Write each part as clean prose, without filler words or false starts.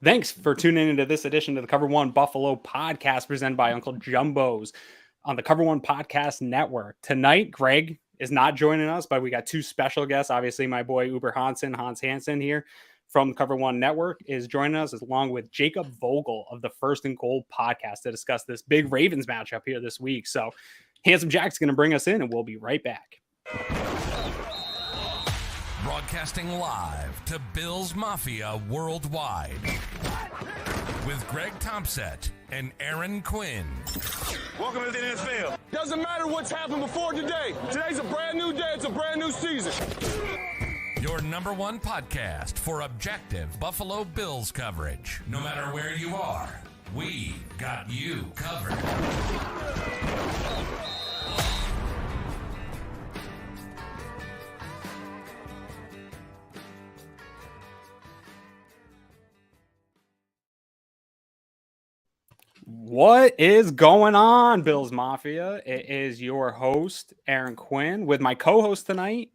Thanks for tuning into this edition of the Cover One Buffalo podcast presented by Uncle Jumbo's on the Cover One Podcast Network. Tonight, Greg is not joining us, but we got two special guests. Obviously, my boy Uber Hansen, Hans Hansen here from Cover One Network is joining us, along with Jacob Vogel of the First and Goal podcast to discuss this big Ravens matchup here this week. So, Handsome Jack's going to bring us in, and we'll be right back. Broadcasting live to Bills Mafia Worldwide with Greg Thompson and Aaron Quinn. Welcome to the NFL. Doesn't matter what's happened before today. Today's a brand new day. It's a brand new season. Your number one podcast for objective Buffalo Bills coverage. No matter where you are, we got you covered. What is going on, Bills Mafia? It is your host, Aaron Quinn, with my co-host tonight.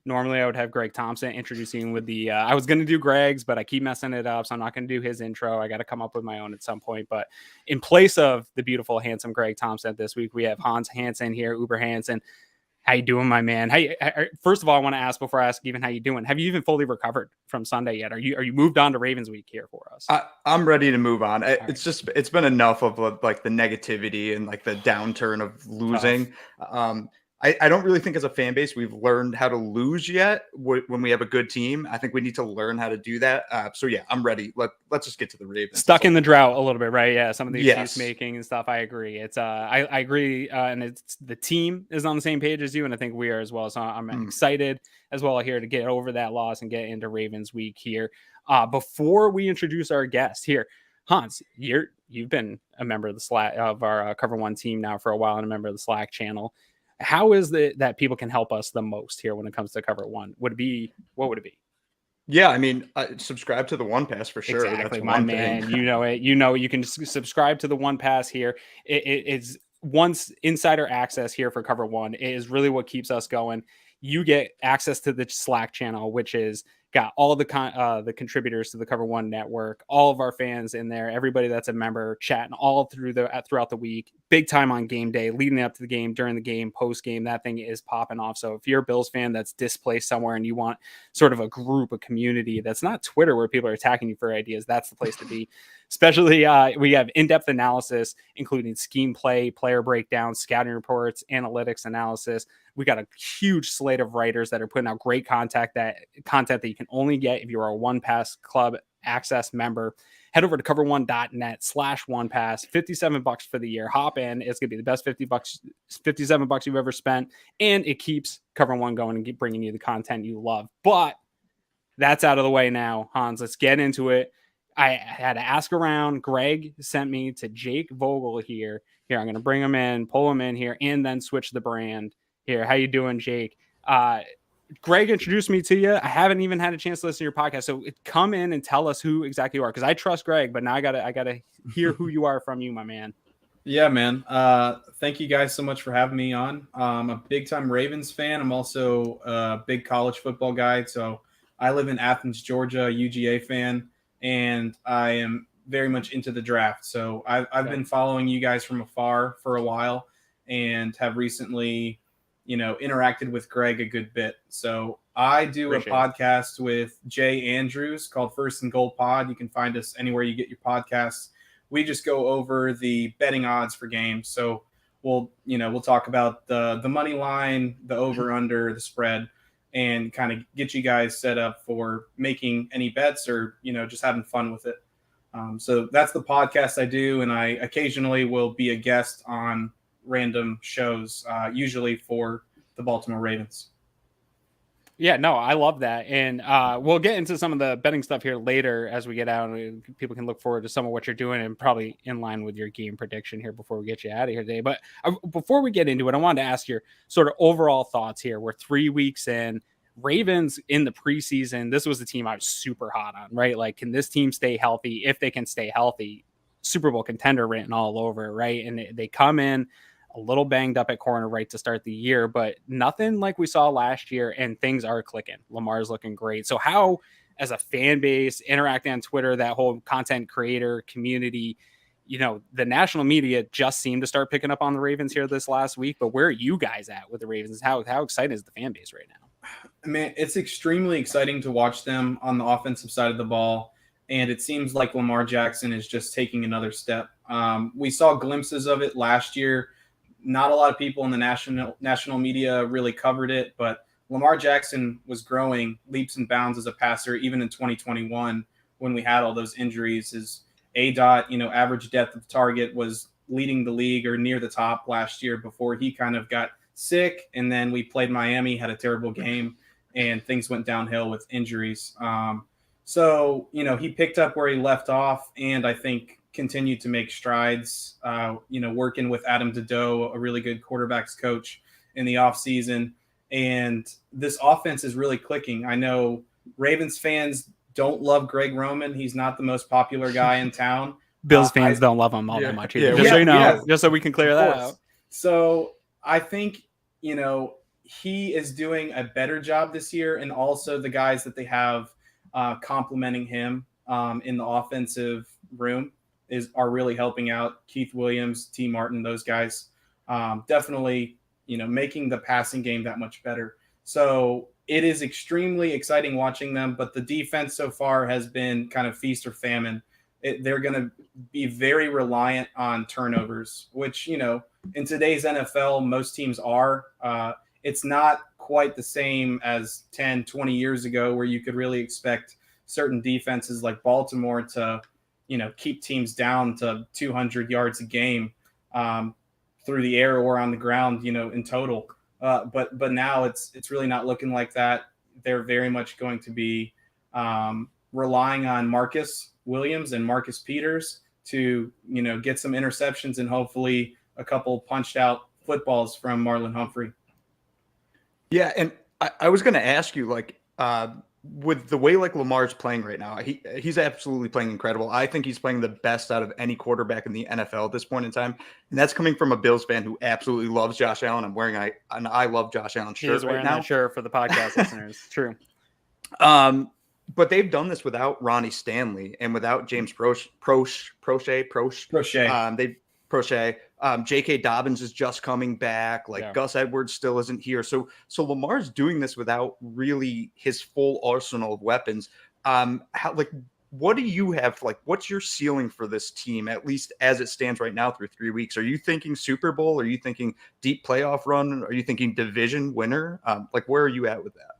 Normally, I would have Greg Thompson introducing with the, I was going to do Greg's, but I keep messing it up, so I'm not going to do his intro. I got to come up with my own at some point. But in place of the beautiful, handsome Greg Thompson this week, we have Hans Hansen here, Uber Hansen. How you doing, my man? Hey, first of all, I want to ask before I ask even how you doing. Have you even fully recovered from Sunday yet? Are you moved on to Ravens week here for us? I'm ready to move on. Right. It's been enough of like the negativity and like the downturn of losing. I don't really think as a fan base we've learned how to lose yet when we have a good team. I think we need to learn how to do that. So yeah, I'm ready. Let's just get to the Ravens. Stuck in the drought a little bit, right? Yeah, some of the excuse Yes. making and stuff. I agree. It's I agree, and it's the team is on the same page as you, and I think we are as well. So I'm excited as well here to get over that loss and get into Ravens week here. Before we introduce our guest here, Hans, you've been a member of the Slack of our Cover One team now for a while and a member of the Slack channel. How is it that people can help us the most here when it comes to Cover One? What would it be? Yeah, I mean, subscribe to the One Pass for sure. Exactly, That's my one man. thing. You know it. You can subscribe to the One Pass here. It's once insider access here for Cover One. It is really what keeps us going. You get access to the Slack channel, which is got all the contributors to the Cover One network, all of our fans in there, everybody that's a member chatting all throughout the week. Big time on game day, leading up to the game, during the game, post game. That thing is popping off. So if you're a Bills fan that's displaced somewhere and you want sort of a group, a community that's not Twitter where people are attacking you for ideas, that's the place to be. Especially we have in-depth analysis, including scheme play, player breakdowns, scouting reports, analytics analysis. We got a huge slate of writers that are putting out great content that you can only get if you're a One Pass Club access member. Head over to cover1.net/OnePass, $57 for the year. Hop in. It's going to be the best $57 you've ever spent. And it keeps Cover One going and bringing you the content you love. But that's out of the way now, Hans. Let's get into it. I had to ask around. Greg sent me to Jake Vogel here. Here, I'm going to bring him in, pull him in here, and then switch the brand. Here, how you doing, Jake? Greg introduced me to you. I haven't even had a chance to listen to your podcast. So come in and tell us who exactly you are, because I trust Greg, but now I gotta hear who you are from you, my man. Yeah, man. Thank you guys so much for having me on. I'm a big time Ravens fan. I'm also a big college football guy. So I live in Athens, Georgia, UGA fan, and I am very much into the draft. So I've been following you guys from afar for a while and have recently, interacted with Greg a good bit. So I do a podcast with Jay Andrews called First and Goal Pod. You can find us anywhere you get your podcasts. We just go over the betting odds for games. So we'll talk about the money line, the over under, the spread, and kind of get you guys set up for making any bets or, just having fun with it. So that's the podcast I do. And I occasionally will be a guest on random shows, usually for the Baltimore Ravens. Yeah, no, I love that. And we'll get into some of the betting stuff here later as we get out. And people can look forward to some of what you're doing and probably in line with your game prediction here before we get you out of here today. But before we get into it, I wanted to ask your sort of overall thoughts here. We're 3 weeks in. Ravens in the preseason, this was the team I was super hot on, right? Like, can this team stay healthy? If they can stay healthy, Super Bowl contender written all over, right? And they come in a little banged up at corner right to start the year, but nothing like we saw last year, and things are clicking. Lamar's looking great. So how as a fan base, interacting on Twitter, that whole content creator community, the national media just seemed to start picking up on the Ravens here this last week. But where are you guys at with the Ravens? How excited is the fan base right now? I mean, it's extremely exciting to watch them on the offensive side of the ball. And it seems like Lamar Jackson is just taking another step. We saw glimpses of it last year. Not a lot of people in the national media really covered it, but Lamar Jackson was growing leaps and bounds as a passer, even in 2021 when we had all those injuries. His average depth of target was leading the league or near the top last year before he kind of got sick. And then we played Miami, had a terrible game, and things went downhill with injuries. So, he picked up where he left off, and I think continued to make strides, working with Adam Dedeaux, a really good quarterbacks coach in the offseason. And this offense is really clicking. I know Ravens fans don't love Greg Roman. He's not the most popular guy in town. Bills fans don't love him all that much either. Just so we can clear that out. So I think, he is doing a better job this year. And also the guys that they have complimenting him in the offensive room are really helping out. Keith Williams, T. Martin, those guys definitely, making the passing game that much better. So it is extremely exciting watching them, but the defense so far has been kind of feast or famine. They're going to be very reliant on turnovers, which, in today's NFL, most teams are. It's not quite the same as 10, 20 years ago where you could really expect certain defenses like Baltimore to, keep teams down to 200 yards a game through the air or on the ground, in total. But now it's really not looking like that. They're very much going to be relying on Marcus Williams and Marcus Peters to, get some interceptions and hopefully a couple punched out footballs from Marlon Humphrey. Yeah, and I was going to ask you, with the way Lamar's playing right now, he's absolutely playing incredible. I think he's playing the best out of any quarterback in the NFL at this point in time, and that's coming from a Bills fan who absolutely loves Josh Allen. I'm wearing an I love Josh Allen shirt right now. That shirt for the podcast listeners. True. But they've done this without Ronnie Stanley and without James Prochet. J.K. Dobbins is just coming back. Gus Edwards still isn't here. So Lamar's doing this without really his full arsenal of weapons. What do you have? What's your ceiling for this team, at least as it stands right now through 3 weeks? Are you thinking Super Bowl? Are you thinking deep playoff run? Are you thinking division winner? Where are you at with that?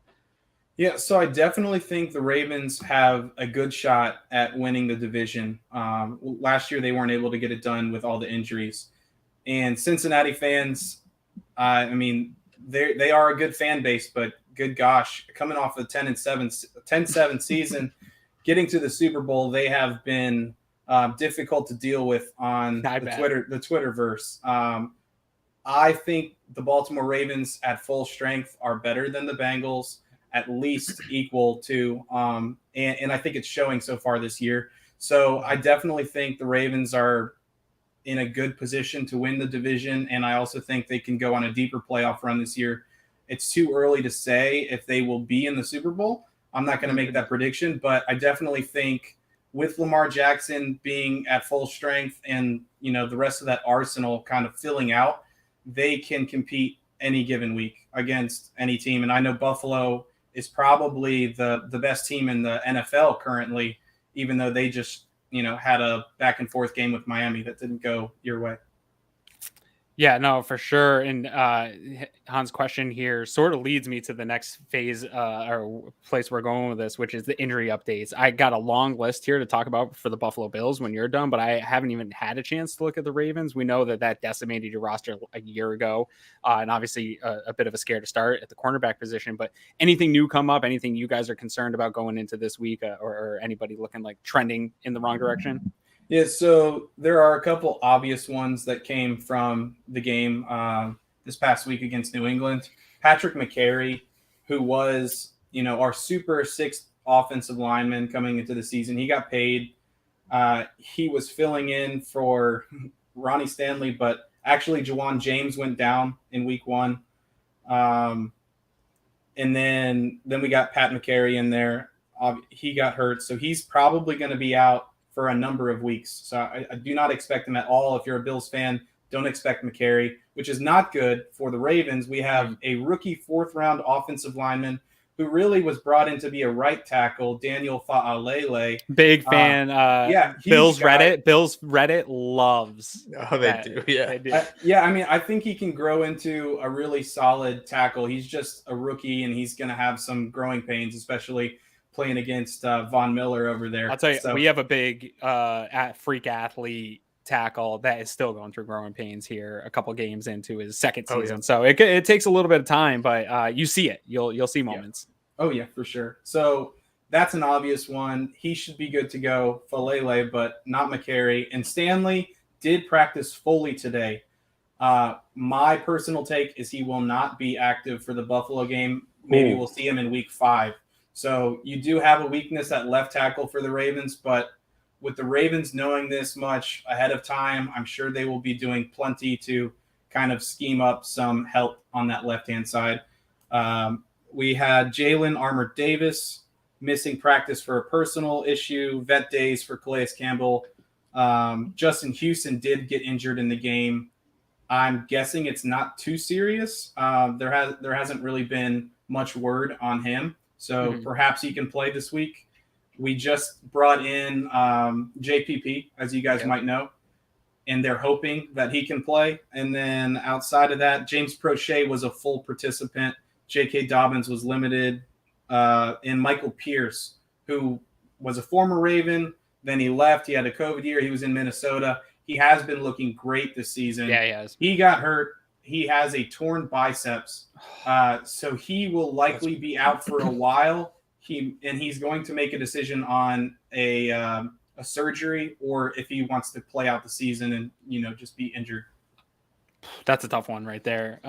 Yeah, so I definitely think the Ravens have a good shot at winning the division. Last year, they weren't able to get it done with all the injuries. And Cincinnati fans, they are a good fan base, but good gosh, coming off a 10-7 season, getting to the Super Bowl, they have been difficult to deal with on the Twitterverse. I think the Baltimore Ravens at full strength are better than the Bengals, at least equal to, and I think it's showing so far this year. So I definitely think the Ravens are in a good position to win the division, and I also think they can go on a deeper playoff run this year. It's too early to say if they will be in the Super Bowl. I'm not going to make that prediction, but I definitely think with Lamar Jackson being at full strength and, the rest of that arsenal kind of filling out, they can compete any given week against any team. And I know Buffalo is probably the best team in the NFL currently, even though they just, had a back and forth game with Miami that didn't go your way. Yeah, no, for sure. And Hans' question here sort of leads me to the next phase or place we're going with this, which is the injury updates. I got a long list here to talk about for the Buffalo Bills when you're done, but I haven't even had a chance to look at the Ravens. We know that decimated your roster a year ago, and obviously a bit of a scare to start at the cornerback position. But anything new come up? Anything you guys are concerned about going into this week, or anybody looking like trending in the wrong direction? Yeah, so there are a couple obvious ones that came from the game this past week against New England. Patrick McCary, who was, our super sixth offensive lineman coming into the season, he got paid. He was filling in for Ronnie Stanley, but actually Jawan James went down in week 1. And then we got Pat McCary in there. he got hurt, so he's probably going to be out for a number of weeks. So I do not expect him at all. If you're a Bills fan, don't expect McCary, which is not good for the Ravens. We have a rookie 4th-round offensive lineman who really was brought in to be a right tackle, Daniel Fa'alele. Big fan. Bills guy. Reddit loves. Oh, they do. Yeah. They do. I mean, I think he can grow into a really solid tackle. He's just a rookie, and he's going to have some growing pains, especially playing against Von Miller over there. I'll tell you, we have a big freak athlete tackle that is still going through growing pains here a couple games into his second season. So it takes a little bit of time, but you see it. You'll see moments. Oh yeah, for sure. So that's an obvious one. He should be good to go, Falele, but not McCary. And Stanley did practice fully today. My personal take is he will not be active for the Buffalo game. Maybe we'll see him in week 5. So you do have a weakness at left tackle for the Ravens, but with the Ravens knowing this much ahead of time, I'm sure they will be doing plenty to kind of scheme up some help on that left-hand side. We had Jalen Armour-Davis missing practice for a personal issue, vet days for Calais Campbell. Justin Houston did get injured in the game. I'm guessing it's not too serious. There hasn't really been much word on him. So perhaps he can play this week. We just brought in JPP, as you guys might know, and they're hoping that he can play. And then outside of that, James Prochet was a full participant. J.K. Dobbins was limited. And Michael Pierce, who was a former Raven, then he left. He had a COVID year. He was in Minnesota. He has been looking great this season. Yeah, he has. He got hurt. He has a torn biceps. So he will likely be out for a while. He's going to make a decision on a surgery, or if he wants to play out the season and just be injured. That's a tough one right there,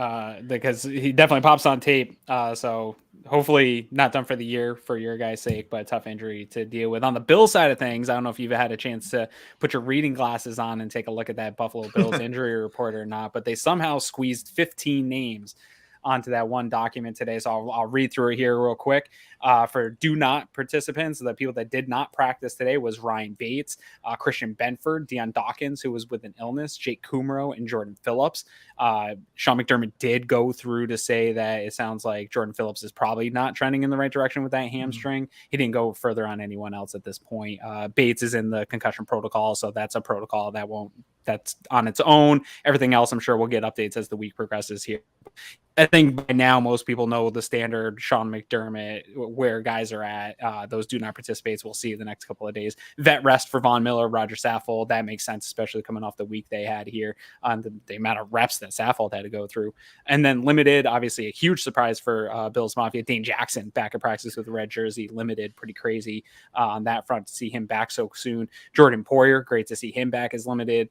because he definitely pops on tape. So hopefully not done for the year for your guys' sake, but a tough injury to deal with. On the Bills side of things, I don't know if you've had a chance to put your reading glasses on and take a look at that Buffalo Bills injury report or not, but they somehow squeezed 15 names onto that one document today. So I'll read through it here real quick. For do not participants, the people that did not practice today was Ryan Bates, Christian Benford, Deion Dawkins, who was with an illness, Jake Kumro, and Jordan Phillips. Sean McDermott did go through to say that it sounds like Jordan Phillips is probably not trending in the right direction with that hamstring. He didn't go further on anyone else at this point. Bates is in the concussion protocol, so that's a protocol that's on its own. Everything else, I'm sure we'll get updates as the week progresses here. I think by now most people know the standard Sean McDermott, where guys are at. Those do not participate. We'll see the next couple of days. Vet rest for Von Miller, Roger Saffold. That makes sense, especially coming off the week they had here on the amount of reps that Saffold had to go through. And then limited, obviously a huge surprise for Bills Mafia. Dane Jackson back at practice with the red jersey, limited, pretty crazy on that front to see him back so soon. Jordan Poyer, great to see him back as limited.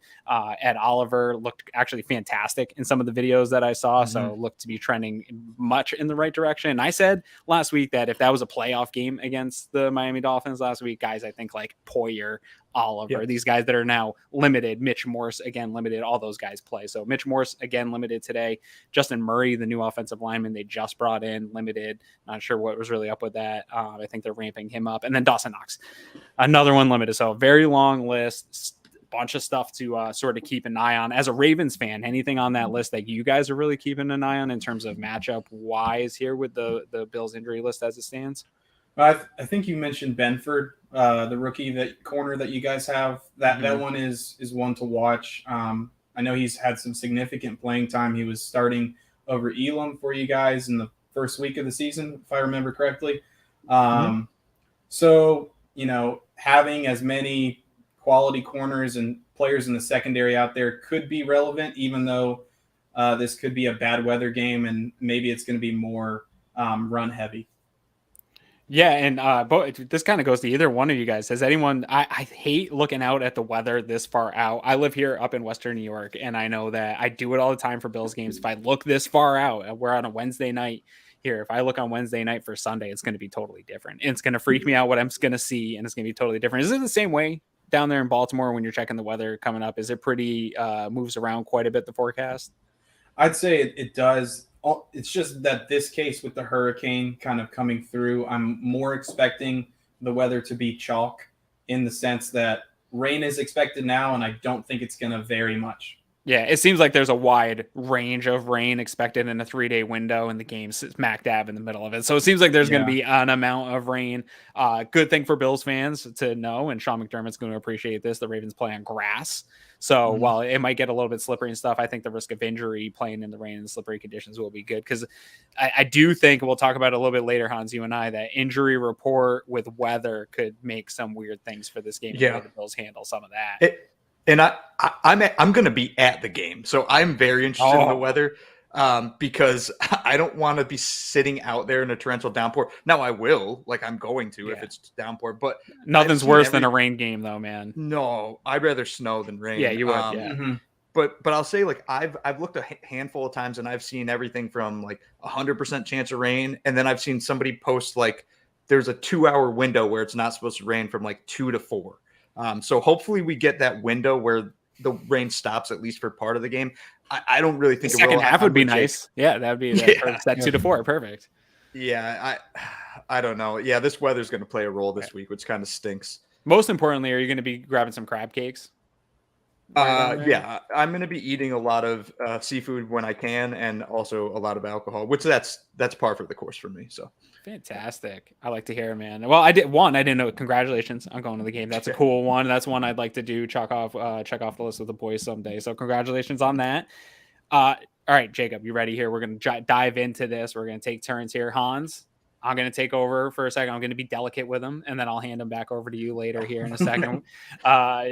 Ed Oliver looked actually fantastic in some of the videos that I saw, so looked to be trending much in the right direction. And I said last week that if that was a playoff game against the Miami Dolphins last week, guys, I think like Poyer, Oliver, these guys that are now limited, Mitch Morse again limited, all those guys play. So Mitch Morse again limited today. Justin Murray, the new offensive lineman they just brought in, limited. Not sure what was really up with that. I think they're ramping him up. And then Dawson Knox, another one limited. So a very long list. Bunch of stuff to sort of keep an eye on. As a Ravens fan, anything on that list that you guys are really keeping an eye on in terms of matchup wise here with the Bills injury list as it stands? I think you mentioned Benford, the rookie, that corner that you guys have. That one is one to watch. I know he's had some significant playing time. He was starting over Elam for you guys in the first week of the season, if I remember correctly. So, having as many quality corners and players in the secondary out there could be relevant, even though this could be a bad weather game and maybe it's going to be more run heavy. Yeah, and this kind of goes to either one of you guys. Has anyone? I hate looking out at the weather this far out. I live here up in Western New York, and I know that I do it all the time for Bills games. If I look this far out, we're on a Wednesday night here. If I look on Wednesday night for Sunday, it's going to be totally different. It's going to freak me out what I'm going to see, and it's going to be totally different. Is it the same way down there in Baltimore when you're checking the weather coming up? Is it pretty moves around quite a bit, the forecast? I'd say it does. It's just that this case with the hurricane kind of coming through, I'm more expecting the weather to be chalk in the sense that rain is expected now, and I don't think it's going to vary much. Yeah, it seems like there's a wide range of rain expected in a 3-day window, and the game's smack dab in the middle of it. So it seems like there's going to be an amount of rain. Good thing for Bills fans to know, and Sean McDermott's going to appreciate this. The Ravens play on grass. So while it might get a little bit slippery and stuff, I think the risk of injury playing in the rain and slippery conditions will be good. Because I do think, we'll talk about it a little bit later, Hans, you and I, that injury report with weather could make some weird things for this game. Yeah. The Bills handle some of that. And I'm going to be at the game, so I'm very interested in the weather because I don't want to be sitting out there in a torrential downpour. Now I will, I'm going to if it's downpour, but nothing's worse than a rain game, though, man. No, I'd rather snow than rain. Yeah, you would. But I'll say, I've looked a handful of times and I've seen everything from 100% chance of rain, and then I've seen somebody post there's a 2-hour window where it's not supposed to rain from 2 to 4. So hopefully we get that window where the rain stops at least for part of the game. I don't really think the second half would be nice. Yeah, that would be that 2 to 4. Perfect. Yeah, I don't know. Yeah, this weather's going to play a role this week, which kind of stinks. Most importantly, are you going to be grabbing some crab cakes? Yeah, I'm going to be eating a lot of seafood when I can, and also a lot of alcohol, which that's par for the course for me. So fantastic. I like to hear it, man. Well, I didn't know. Congratulations on going to the game. That's a cool one. That's one I'd like to do. Check off the list with the boys someday. So congratulations on that. All right, Jacob, you ready here? We're going to dive into this. We're going to take turns here. Hans, I'm going to take over for a second. I'm going to be delicate with him, and then I'll hand him back over to you later here in a second.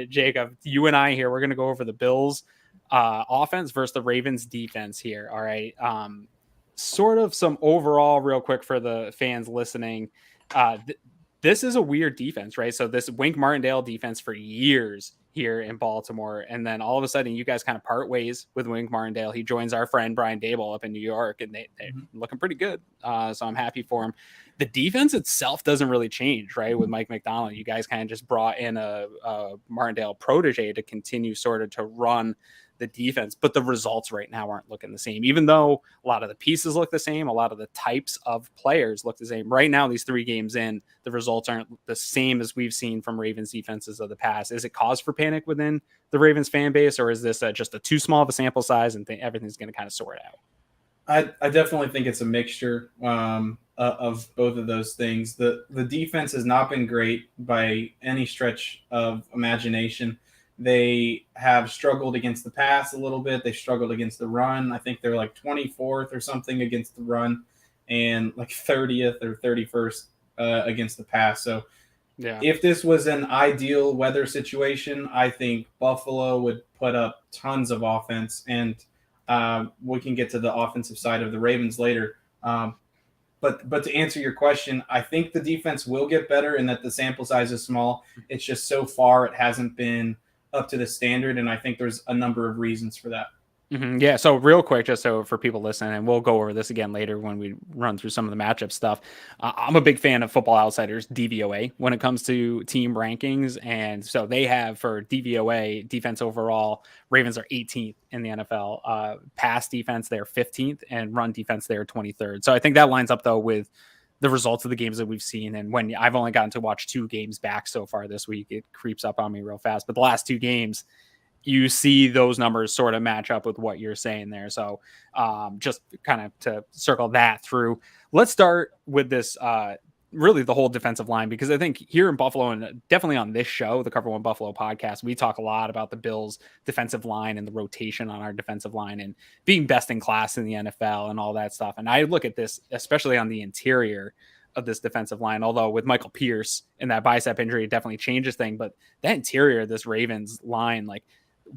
Jacob, you and I here, we're going to go over the Bills offense versus the Ravens defense here. All right. Sort of some overall real quick for the fans listening. This is a weird defense, right? So this Wink Martindale defense for years here in Baltimore. And then all of a sudden you guys kind of part ways with Wink Martindale. He joins our friend Brian Dable up in New York, and they're looking pretty good. So I'm happy for him. The defense itself doesn't really change, right? With Mike McDonald, you guys kind of just brought in a Martindale protege to continue sort of to run the defense, but the results right now aren't looking the same, even though a lot of the pieces look the same. A lot of the types of players look the same right now. These 3 games in, the results aren't the same as we've seen from Ravens defenses of the past. Is it cause for panic within the Ravens fan base, or is this just a too small of a sample size and everything's going to kind of sort out? I definitely think it's a mixture of both of those things. The defense has not been great by any stretch of imagination. They have struggled against the pass a little bit. They struggled against the run. I think they're 24th or something against the run, and 30th or 31st against the pass. So if this was an ideal weather situation, I think Buffalo would put up tons of offense, and we can get to the offensive side of the Ravens later. But to answer your question, I think the defense will get better in that the sample size is small. It's just so far it hasn't been up to the standard, and I think there's a number of reasons for that. Yeah, so real quick, just so for people listening, and we'll go over this again later when we run through some of the matchup stuff. I'm a big fan of Football Outsiders DVOA when it comes to team rankings, and so they have for DVOA defense overall, Ravens are 18th in the NFL. Pass defense, they're 15th, and run defense, they're 23rd. So I think that lines up though with the results of the games that we've seen. And when I've only gotten to watch 2 games back so far this week, it creeps up on me real fast. But the last 2 games, you see those numbers sort of match up with what you're saying there. So just kind of to circle that through, let's start with this, really the whole defensive line, because I think here in Buffalo, and definitely on this show, the Cover One Buffalo podcast, we talk a lot about the Bills defensive line and the rotation on our defensive line and being best in class in the NFL and all that stuff. And I look at this, especially on the interior of this defensive line, although with Michael Pierce and that bicep injury, it definitely changes things. But that interior of this Ravens line,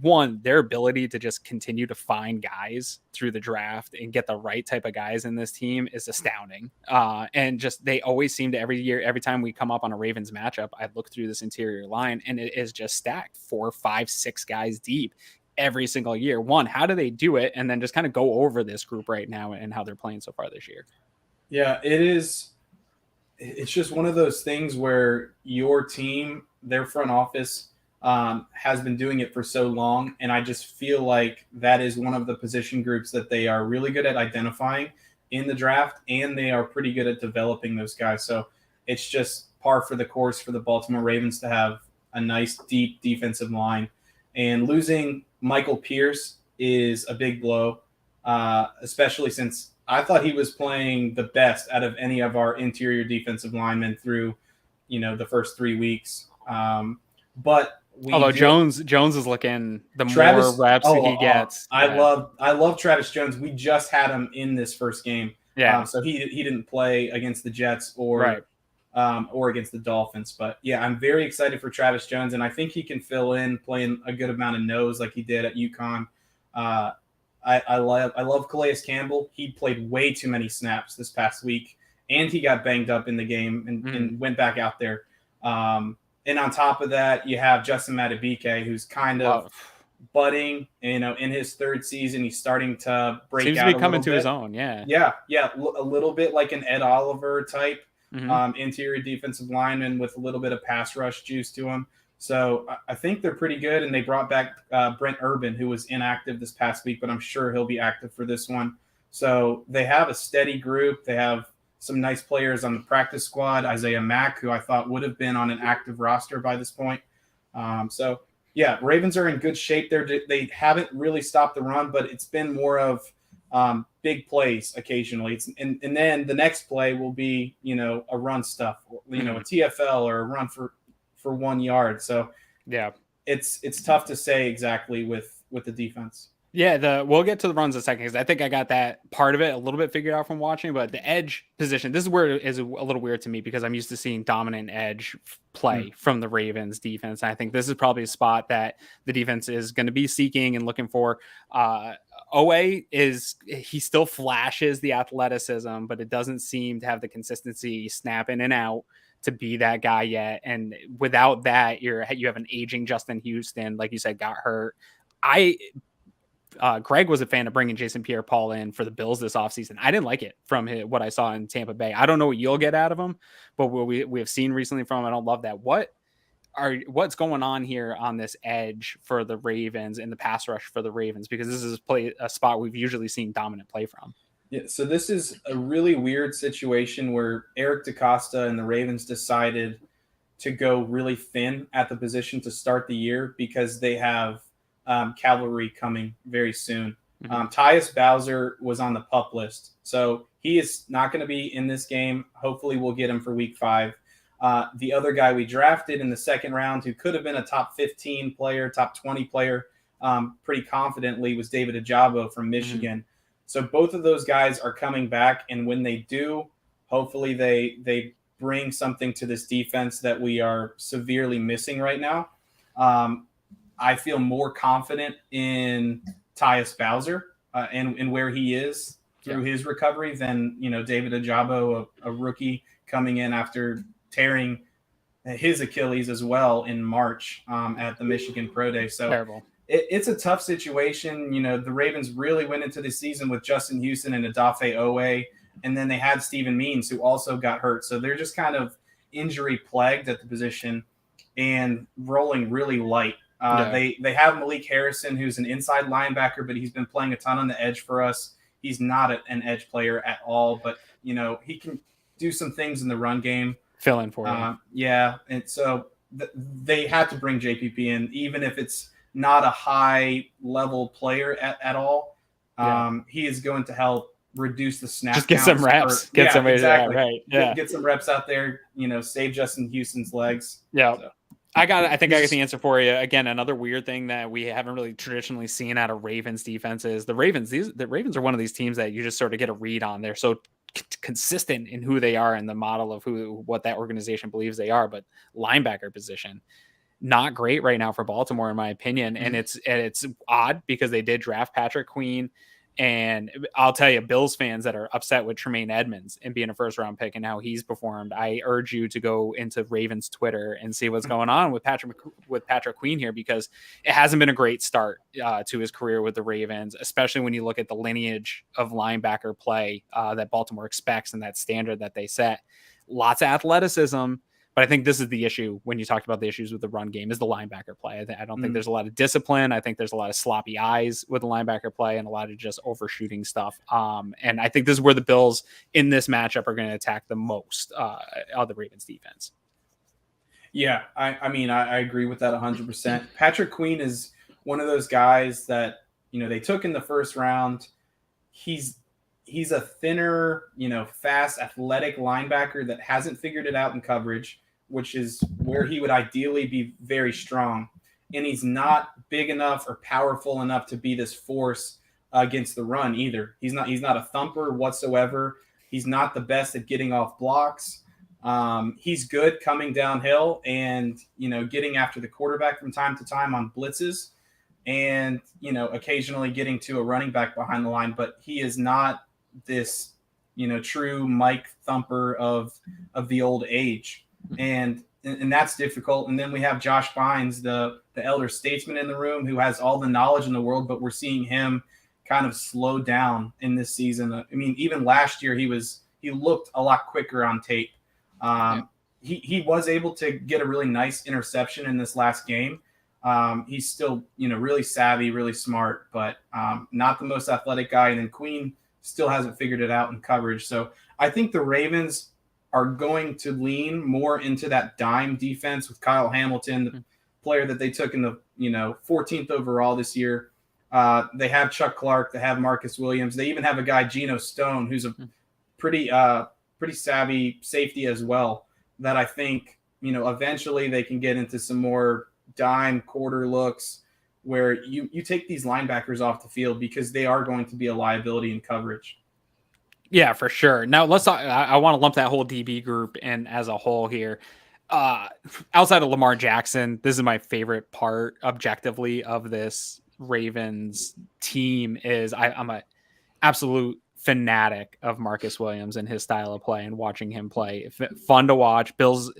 one, their ability to just continue to find guys through the draft and get the right type of guys in this team is astounding. And just, they always seem to every time we come up on a Ravens matchup, I look through this interior line and it is just stacked 4, 5, 6 guys deep every single year. One, how do they do it? And then just kind of go over this group right now and how they're playing so far this year. Yeah, it's just one of those things where your team, their front office, has been doing it for so long, and I just feel like that is one of the position groups that they are really good at identifying in the draft, and they are pretty good at developing those guys. So it's just par for the course for the Baltimore Ravens to have a nice, deep defensive line. And losing Michael Pierce is a big blow, especially since I thought he was playing the best out of any of our interior defensive linemen through, the first 3 weeks. But although Jones is looking the more reps he gets. I love Travis Jones. We just had him in this first game. Yeah. So he didn't play against the Jets or against the Dolphins. But yeah, I'm very excited for Travis Jones, and I think he can fill in playing a good amount of nose like he did at UConn. I love Calais Campbell. He played way too many snaps this past week, and he got banged up in the game and went back out there. And on top of that, you have Justin Madubuike, who's kind of budding. In his third season, he's starting to break out. Seems to be coming to his own. Yeah, a little bit like an Ed Oliver type interior defensive lineman with a little bit of pass rush juice to him. So I think they're pretty good, and they brought back Brent Urban, who was inactive this past week, but I'm sure he'll be active for this one. So they have a steady group. They have some nice players on the practice squad. Isaiah Mack, who I thought would have been on an active roster by this point. So yeah, Ravens are in good shape. They haven't really stopped the run, but it's been more of big plays occasionally. And then the next play will be, a run stuff, a TFL or a run for 1 yard. So yeah, it's tough to say exactly with the defense. Yeah, we'll get to the runs in a second because I think I got that part of it a little bit figured out from watching. But the edge position, this is where it is a little weird to me because I'm used to seeing dominant edge play from the Ravens defense. And I think this is probably a spot that the defense is going to be seeking and looking for. Owe he still flashes the athleticism, but it doesn't seem to have the consistency snap in and out to be that guy yet. And without that, you have an aging Justin Houston, like you said, got hurt. Greg was a fan of bringing Jason Pierre-Paul in for the Bills this offseason. I didn't like it from what I saw in Tampa Bay. I don't know what you'll get out of him, but what we have seen recently from him, I don't love that. What's going on here on this edge for the Ravens and the pass rush for the Ravens? Because this is a spot we've usually seen dominant play from. Yeah, so this is a really weird situation where Eric DeCosta and the Ravens decided to go really thin at the position to start the year because they have cavalry coming very soon. Tyus Bowser was on the PUP list, so he is not going to be in this game. Hopefully we'll get him for week 5. The other guy we drafted in the second round who could have been a top 15 player, top 20 player pretty confidently was David Ajabo from Michigan. So both of those guys are coming back, and when they do, hopefully they bring something to this defense that we are severely missing right now. I feel more confident in Tyus Bowser and where he is through his recovery than, David Ajabo, a rookie coming in after tearing his Achilles as well in March at the Michigan Pro Day. So terrible. It's a tough situation. The Ravens really went into the season with Justin Houston and Odafe Owe, and then they had Steven Means, who also got hurt. So they're just kind of injury plagued at the position and rolling really light. They have Malik Harrison, who's an inside linebacker, but he's been playing a ton on the edge for us. He's not an edge player at all, but he can do some things in the run game. Fill in for him. And so they had to bring JPP in, even if it's not a high level player at all. He is going to help reduce the snap. Just get some reps. Get some reps out there. Save Justin Houston's legs. Yeah. So. I think I got the answer for you. Again, another weird thing that we haven't really traditionally seen out of Ravens defense is the Ravens are one of these teams that you just sort of get a read on. They're so consistent in who they are and the model of what that organization believes they are. But linebacker position, not great right now for Baltimore, in my opinion. And it's odd because they did draft Patrick Queen. And I'll tell you, Bills fans that are upset with Tremaine Edmonds and being a first round pick and how he's performed, I urge you to go into Ravens Twitter and see what's going on with Patrick Queen here, because it hasn't been a great start to his career with the Ravens, especially when you look at the lineage of linebacker play that Baltimore expects and that standard that they set. Lots of athleticism. But I think this is the issue when you talked about the issues with the run game is the linebacker play. I don't think there's a lot of discipline. I think there's a lot of sloppy eyes with the linebacker play and a lot of just overshooting stuff. And I think this is where the Bills in this matchup are going to attack the most of the Ravens defense. Yeah, I mean, I agree with that 100%. Patrick Queen is one of those guys that, they took in the first round. He's he's a thinner, fast, athletic linebacker that hasn't figured it out in coverage, which is where he would ideally be very strong. And he's not big enough or powerful enough to be this force against the run either. He's not a thumper whatsoever. He's not the best at getting off blocks. He's good coming downhill and getting after the quarterback from time to time on blitzes, and occasionally getting to a running back behind the line. But he is not this true Mike Thumper of the old age, and that's difficult. And then we have Josh Bynes, the elder statesman in the room, who has all the knowledge in the world, but we're seeing him kind of slow down in this season. I mean, even last year he looked a lot quicker on tape. He was able to get a really nice interception in this last game. He's still, really savvy, really smart, but not the most athletic guy. And then Queen still hasn't figured it out in coverage. So I think the Ravens are going to lean more into that dime defense with Kyle Hamilton, the player that they took in the 14th overall this year. They have Chuck Clark, they have Marcus Williams, they even have a guy, Geno Stone, who's a pretty savvy safety as well, that I think eventually they can get into some more dime quarter looks where you take these linebackers off the field because they are going to be a liability in coverage. Yeah, for sure. Now I want to lump that whole DB group in as a whole here. Outside of Lamar Jackson, this is my favorite part objectively of this Ravens team. Is I'm a absolute fanatic of Marcus Williams and his style of play and watching him play. Fun to watch. Bills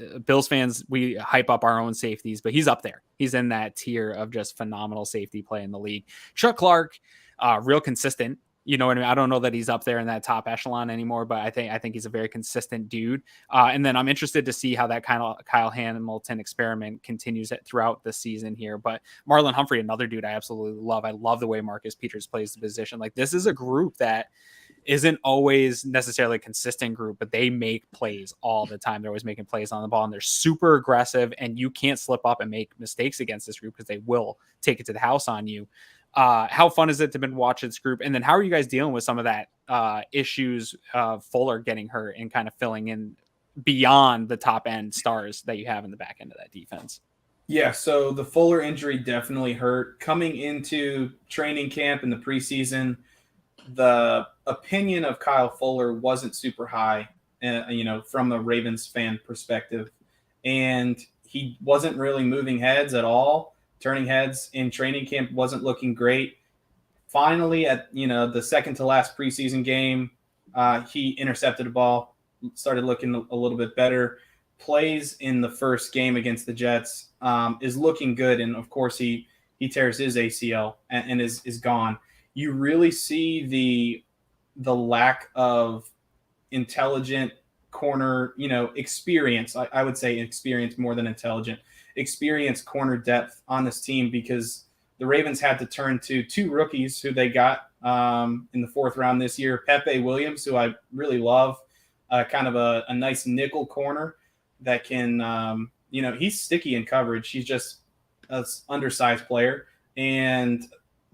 fans, we hype up our own safeties, but he's up there. He's in that tier of just phenomenal safety play in the league. Chuck Clark, real consistent. You know what I mean? I don't know that he's up there in that top echelon anymore, but I think he's a very consistent dude. And then I'm interested to see how that kind of Kyle Hamilton experiment continues throughout the season here. But Marlon Humphrey, another dude I absolutely love. I love the way Marcus Peters plays the position. Like, this is a group that isn't always necessarily a consistent group, but they make plays all the time. They're always making plays on the ball, and they're super aggressive, and you can't slip up and make mistakes against this group because they will take it to the house on you. How fun is it to watch this group? And then how are you guys dealing with some of that issues of Fuller getting hurt and kind of filling in beyond the top end stars that you have in the back end of that defense? Yeah, so the Fuller injury definitely hurt. Coming into training camp in the preseason, the opinion of Kyle Fuller wasn't super high, from a Ravens fan perspective. And he wasn't really moving heads at all. Turning heads in training camp wasn't looking great. Finally, at the second to last preseason game, he intercepted a ball, started looking a little bit better. Plays in the first game against the Jets, is looking good, and of course he tears his ACL and is gone. You really see the lack of intelligent corner, experience. I would say experience more than intelligent. Experience corner depth on this team, because the Ravens had to turn to two rookies who they got in the fourth round this year. Pepe Williams, who I really love, kind of a nice nickel corner that can, he's sticky in coverage. He's just an undersized player. And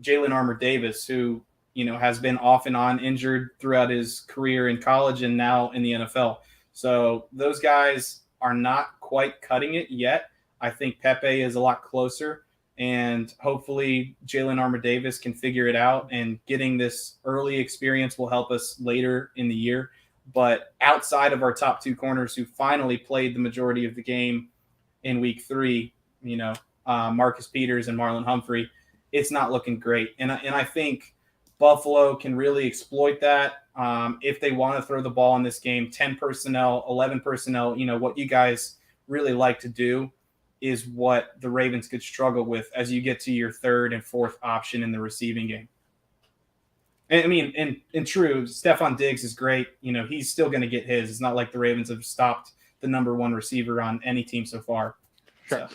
Jalen Armour-Davis, who, has been off and on injured throughout his career in college and now in the NFL. So those guys are not quite cutting it yet. I think Pepe is a lot closer, and hopefully Jalen Armour-Davis can figure it out, and getting this early experience will help us later in the year. But outside of our top two corners who finally played the majority of the game in week 3, Marcus Peters and Marlon Humphrey, it's not looking great. And I think Buffalo can really exploit that if they want to throw the ball in this game. 10 personnel, 11 personnel, what you guys really like to do is what the Ravens could struggle with as you get to your third and fourth option in the receiving game. And I mean, in true, Stephon Diggs is great. He's still going to get his. It's not like the Ravens have stopped the number one receiver on any team so far. Sure.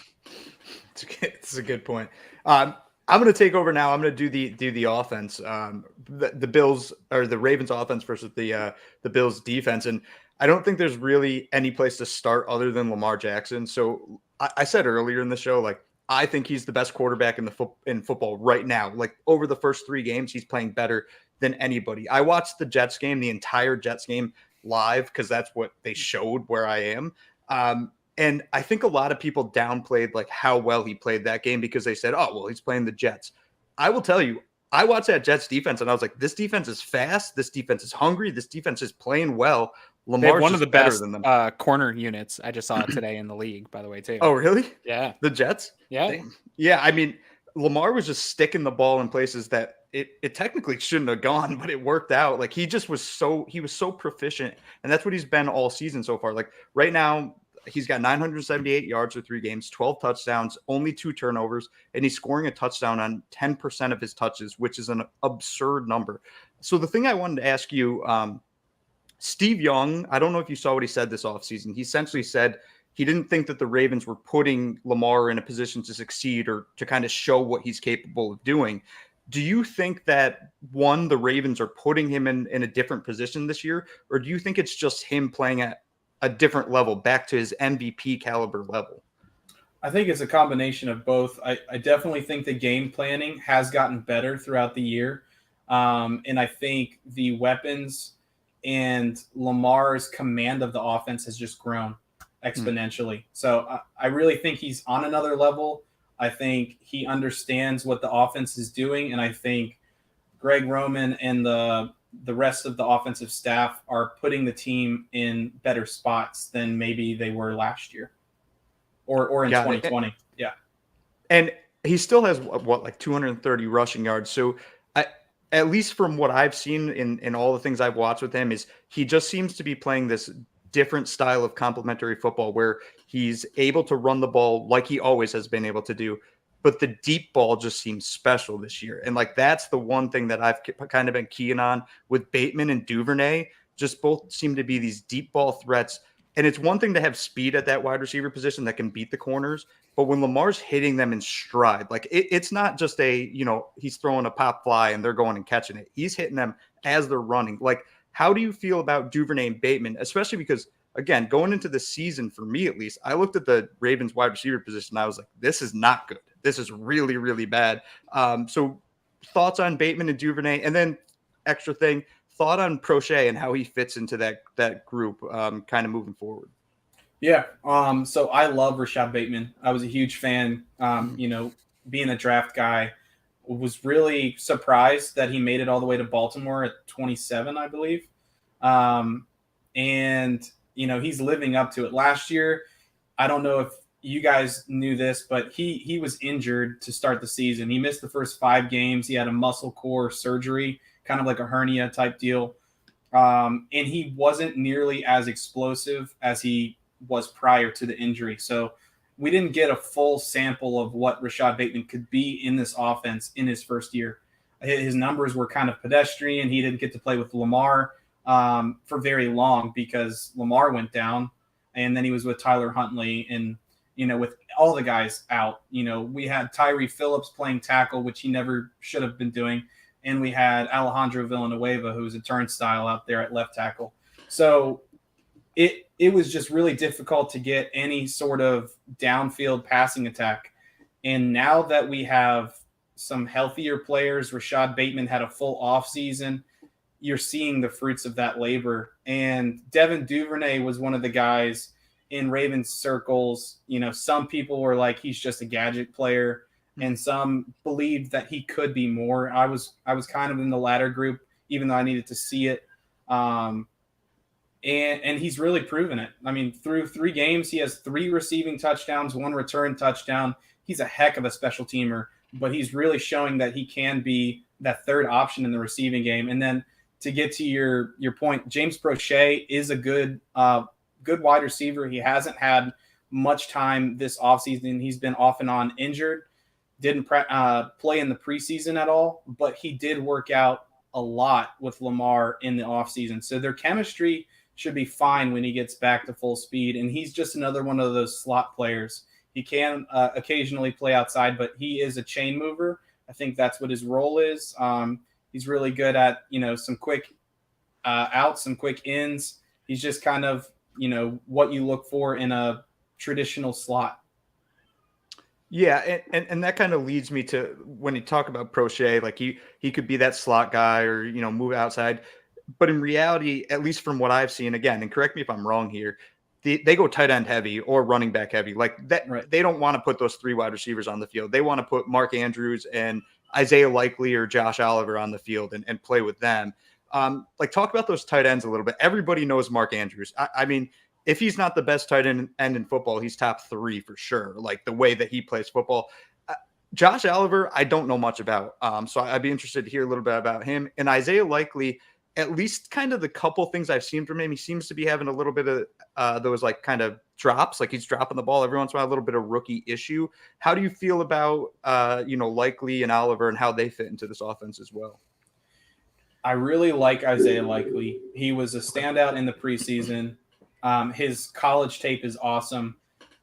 So. It's a good point. I'm going to take over now. I'm going to do the offense. The Bills, or the Ravens offense versus the Bills defense. And I don't think there's really any place to start other than Lamar Jackson. So I said earlier in the show, like, I think he's the best quarterback in football right now. Like, over the first 3 games, he's playing better than anybody. I watched the Jets game, the entire Jets game live, because that's what they showed where I am. And I think a lot of people downplayed like how well he played that game because they said, oh, well, he's playing the Jets. I will tell you, I watched that Jets defense and I was like, this defense is fast. This defense is hungry. This defense is playing well. Lamar's one of the best than them. corner units. I just saw it today in the league, by the way, too. Oh, really? Yeah. The Jets? Yeah. Damn. Yeah. I mean, Lamar was just sticking the ball in places that it technically shouldn't have gone, but it worked out. Like, he was so proficient, and that's what he's been all season so far. Like, right now, he's got 978 yards for 3 games, 12 touchdowns, only 2 turnovers, and he's scoring a touchdown on 10% of his touches, which is an absurd number. So the thing I wanted to ask you, Steve Young, I don't know if you saw what he said this offseason. He essentially said he didn't think that the Ravens were putting Lamar in a position to succeed or to kind of show what he's capable of doing. Do you think that, one, the Ravens are putting him in a different position this year, or do you think it's just him playing at a different level, back to his MVP caliber level? I think it's a combination of both. I definitely think the game planning has gotten better throughout the year. And I think the weapons and Lamar's command of the offense has just grown exponentially. So I really think he's on another level. I think he understands what the offense is doing. And I think Greg Roman and the rest of the offensive staff are putting the team in better spots than maybe they were last year or in 2020. Yeah. And he still has like 230 rushing yards. So at least from what I've seen in all the things I've watched with him, is he just seems to be playing this different style of complementary football where he's able to run the ball like he always has been able to do. But the deep ball just seems special this year. And like, that's the one thing that I've kind of been keying on with Bateman and Duvernay. Just both seem to be these deep ball threats. And it's one thing to have speed at that wide receiver position that can beat the corners. But when Lamar's hitting them in stride, like it's not just he's throwing a pop fly and they're going and catching it. He's hitting them as they're running. Like, how do you feel about Duvernay and Bateman, especially because, again, going into the season, for me at least, I looked at the Ravens wide receiver position and I was like, this is not good. This is really, really bad. So thoughts on Bateman and Duvernay, and then extra thing, thought on Prochet and how he fits into that group kind of moving forward. Yeah. So I love Rashad Bateman. I was a huge fan, being a draft guy. Was really surprised that he made it all the way to Baltimore at 27, I believe. And he's living up to it. Last year, I don't know if you guys knew this, but he was injured to start the season. He missed the first 5 games. He had a muscle core surgery, kind of like a hernia type deal. And he wasn't nearly as explosive as he was prior to the injury. So we didn't get a full sample of what Rashad Bateman could be in this offense in his first year. His numbers were kind of pedestrian. He didn't get to play with Lamar for very long because Lamar went down, and then he was with Tyler Huntley and, with all the guys out. We had Tyree Phillips playing tackle, which he never should have been doing, and we had Alejandro Villanueva, who was a turnstile out there at left tackle. So it was just really difficult to get any sort of downfield passing attack. And now that we have some healthier players, Rashad Bateman had a full offseason, you're seeing the fruits of that labor. And Devin Duvernay was one of the guys in Ravens circles. Some people were like, he's just a gadget player, and some believed that he could be more. I was kind of in the latter group, even though I needed to see it. And he's really proven it. I mean, through 3 games, he has 3 receiving touchdowns, 1 return touchdown. He's a heck of a special teamer, but he's really showing that he can be that third option in the receiving game. And then to get to your point, James Prochet is a good wide receiver. He hasn't had much time this offseason. He's been off and on injured, didn't play in the preseason at all, but he did work out a lot with Lamar in the offseason. So their chemistry should be fine when he gets back to full speed. And he's just another one of those slot players. He can occasionally play outside, but he is a chain mover. I think that's what his role is. He's really good at, some quick outs, some quick ins. He's just kind of, what you look for in a traditional slot. Yeah, and that kind of leads me to when you talk about Prochet, like he could be that slot guy or move outside, but in reality, at least from what I've seen, again, and correct me if I'm wrong here, they go tight end heavy or running back heavy. Like that, Right. they don't want to put those three wide receivers on the field. They want to put Mark Andrews and Isaiah Likely or Josh Oliver on the field and play with them. Like talk about those tight ends a little bit. Everybody knows Mark Andrews. I mean, if he's not the best tight end in football, he's top three for sure. Like the way that he plays football. Josh Oliver, I don't know much about. So I'd be interested to hear a little bit about him. And Isaiah Likely, at least kind of the couple things I've seen from him, he seems to be having a little bit of those like kind of drops, like he's dropping the ball every once in a while, a little bit of rookie issue. How do you feel about Likely and Oliver and how they fit into this offense as well? I really like Isaiah Likely. He was a standout in the preseason. His college tape is awesome.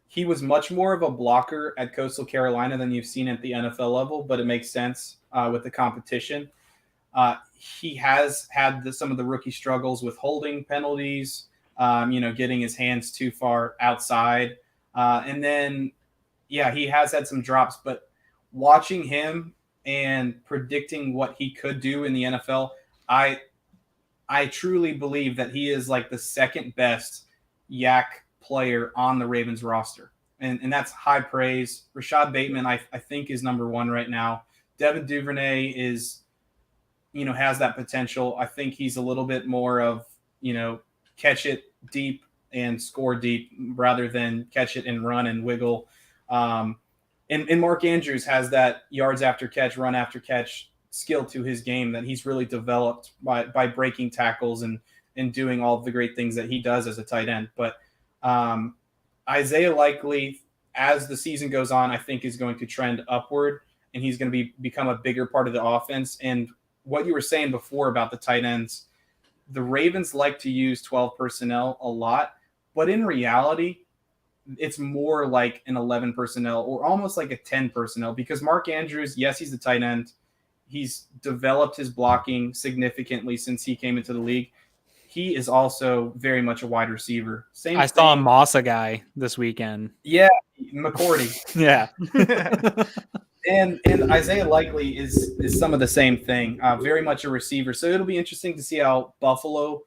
He was much more of a blocker at Coastal Carolina than you've seen at the NFL level, but it makes sense with the competition. He has had some of the rookie struggles with holding penalties, getting his hands too far outside. And then, yeah, he has had some drops, but watching him and predicting what he could do in the NFL, I truly believe that he is like the second best yak player on the Ravens roster. And that's high praise. Rashad Bateman, I think, is number one right now. Devin Duvernay is, has that potential. I think he's a little bit more of, catch it deep and score deep rather than catch it and run and wiggle. And Mark Andrews has that yards after catch, run after catch skill to his game that he's really developed by breaking tackles and doing all of the great things that he does as a tight end. But Isaiah Likely, as the season goes on, I think is going to trend upward, and he's going to become a bigger part of the offense. And what you were saying before about the tight ends, the Ravens like to use 12 personnel a lot, but in reality, it's more like an 11 personnel or almost like a 10 personnel because Mark Andrews, yes, he's the tight end. He's developed his blocking significantly since he came into the league. He is also very much a wide receiver. I saw a Mossa guy this weekend. Yeah, McCourty. Yeah. And Isaiah Likely is some of the same thing. Very much a receiver. So it'll be interesting to see how Buffalo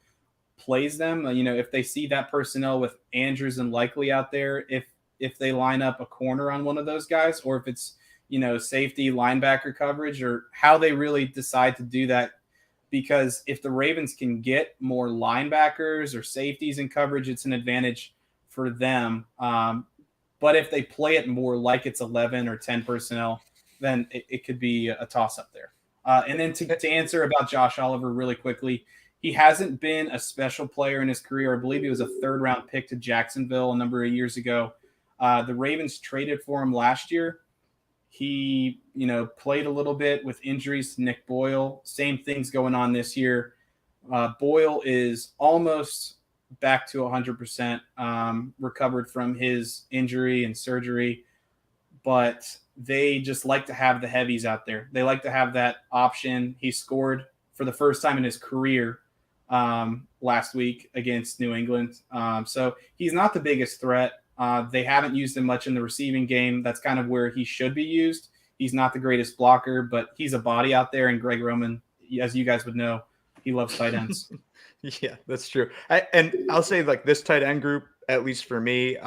plays them. If they see that personnel with Andrews and Likely out there, if they line up a corner on one of those guys, or if it's safety linebacker coverage, or how they really decide to do that. Because if the Ravens can get more linebackers or safeties in coverage, it's an advantage for them. But if they play it more like it's 11 or 10 personnel, then it could be a toss-up there. And then to answer about Josh Oliver really quickly, he hasn't been a special player in his career. I believe he was a third-round pick to Jacksonville a number of years ago. The Ravens traded for him last year. He, played a little bit with injuries to Nick Boyle. Same things going on this year. Boyle is almost back to 100%, recovered from his injury and surgery, but they just like to have the heavies out there. They like to have that option. He scored for the first time in his career last week against New England. So he's not the biggest threat. They haven't used him much in the receiving game. That's kind of where he should be used. He's not the greatest blocker, but he's a body out there. And Greg Roman, as you guys would know, he loves tight ends. Yeah, that's true. And I'll say like this tight end group, at least for me,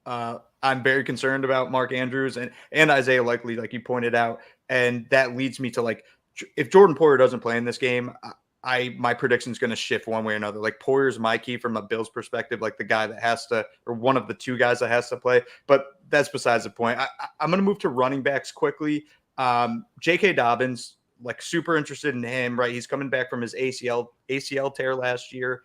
I'm very concerned about Mark Andrews and Isaiah Likely, like you pointed out. And that leads me to like, if Jordan Poyer doesn't play in this game, my prediction is going to shift one way or another. Like Poyer's my key from a Bills perspective, like the guy that has to, or one of the two guys that has to play. But that's besides the point. I'm going to move to running backs quickly. J.K. Dobbins, like super interested in him, right? He's coming back from his ACL tear last year.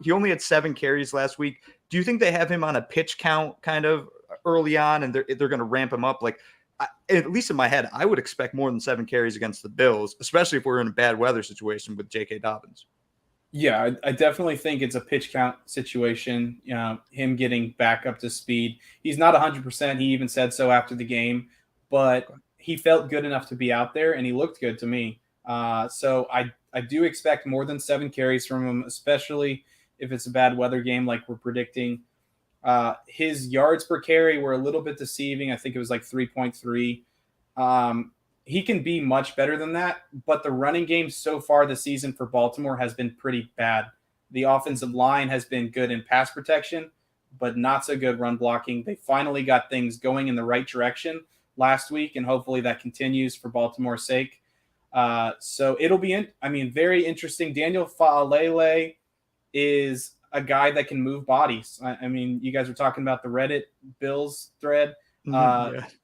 He only had 7 carries last week. Do you think they have him on a pitch count kind of early on, and they're going to ramp him up? Like, at least in my head, I would expect more than 7 carries against the Bills, especially if we're in a bad weather situation with J.K. Dobbins. Yeah, I definitely think it's a pitch count situation, him getting back up to speed. He's not 100%. He even said so after the game, but he felt good enough to be out there, and he looked good to me. So I do expect more than 7 carries from him, especially if it's a bad weather game like we're predicting. His yards per carry were a little bit deceiving. I think it was like 3.3. He can be much better than that, but the running game so far this season for Baltimore has been pretty bad. The offensive line has been good in pass protection, but not so good run blocking. They finally got things going in the right direction last week, and hopefully that continues for Baltimore's sake. So it'll be, very interesting. Daniel Faalele is a guy that can move bodies. You guys were talking about the Reddit Bills thread.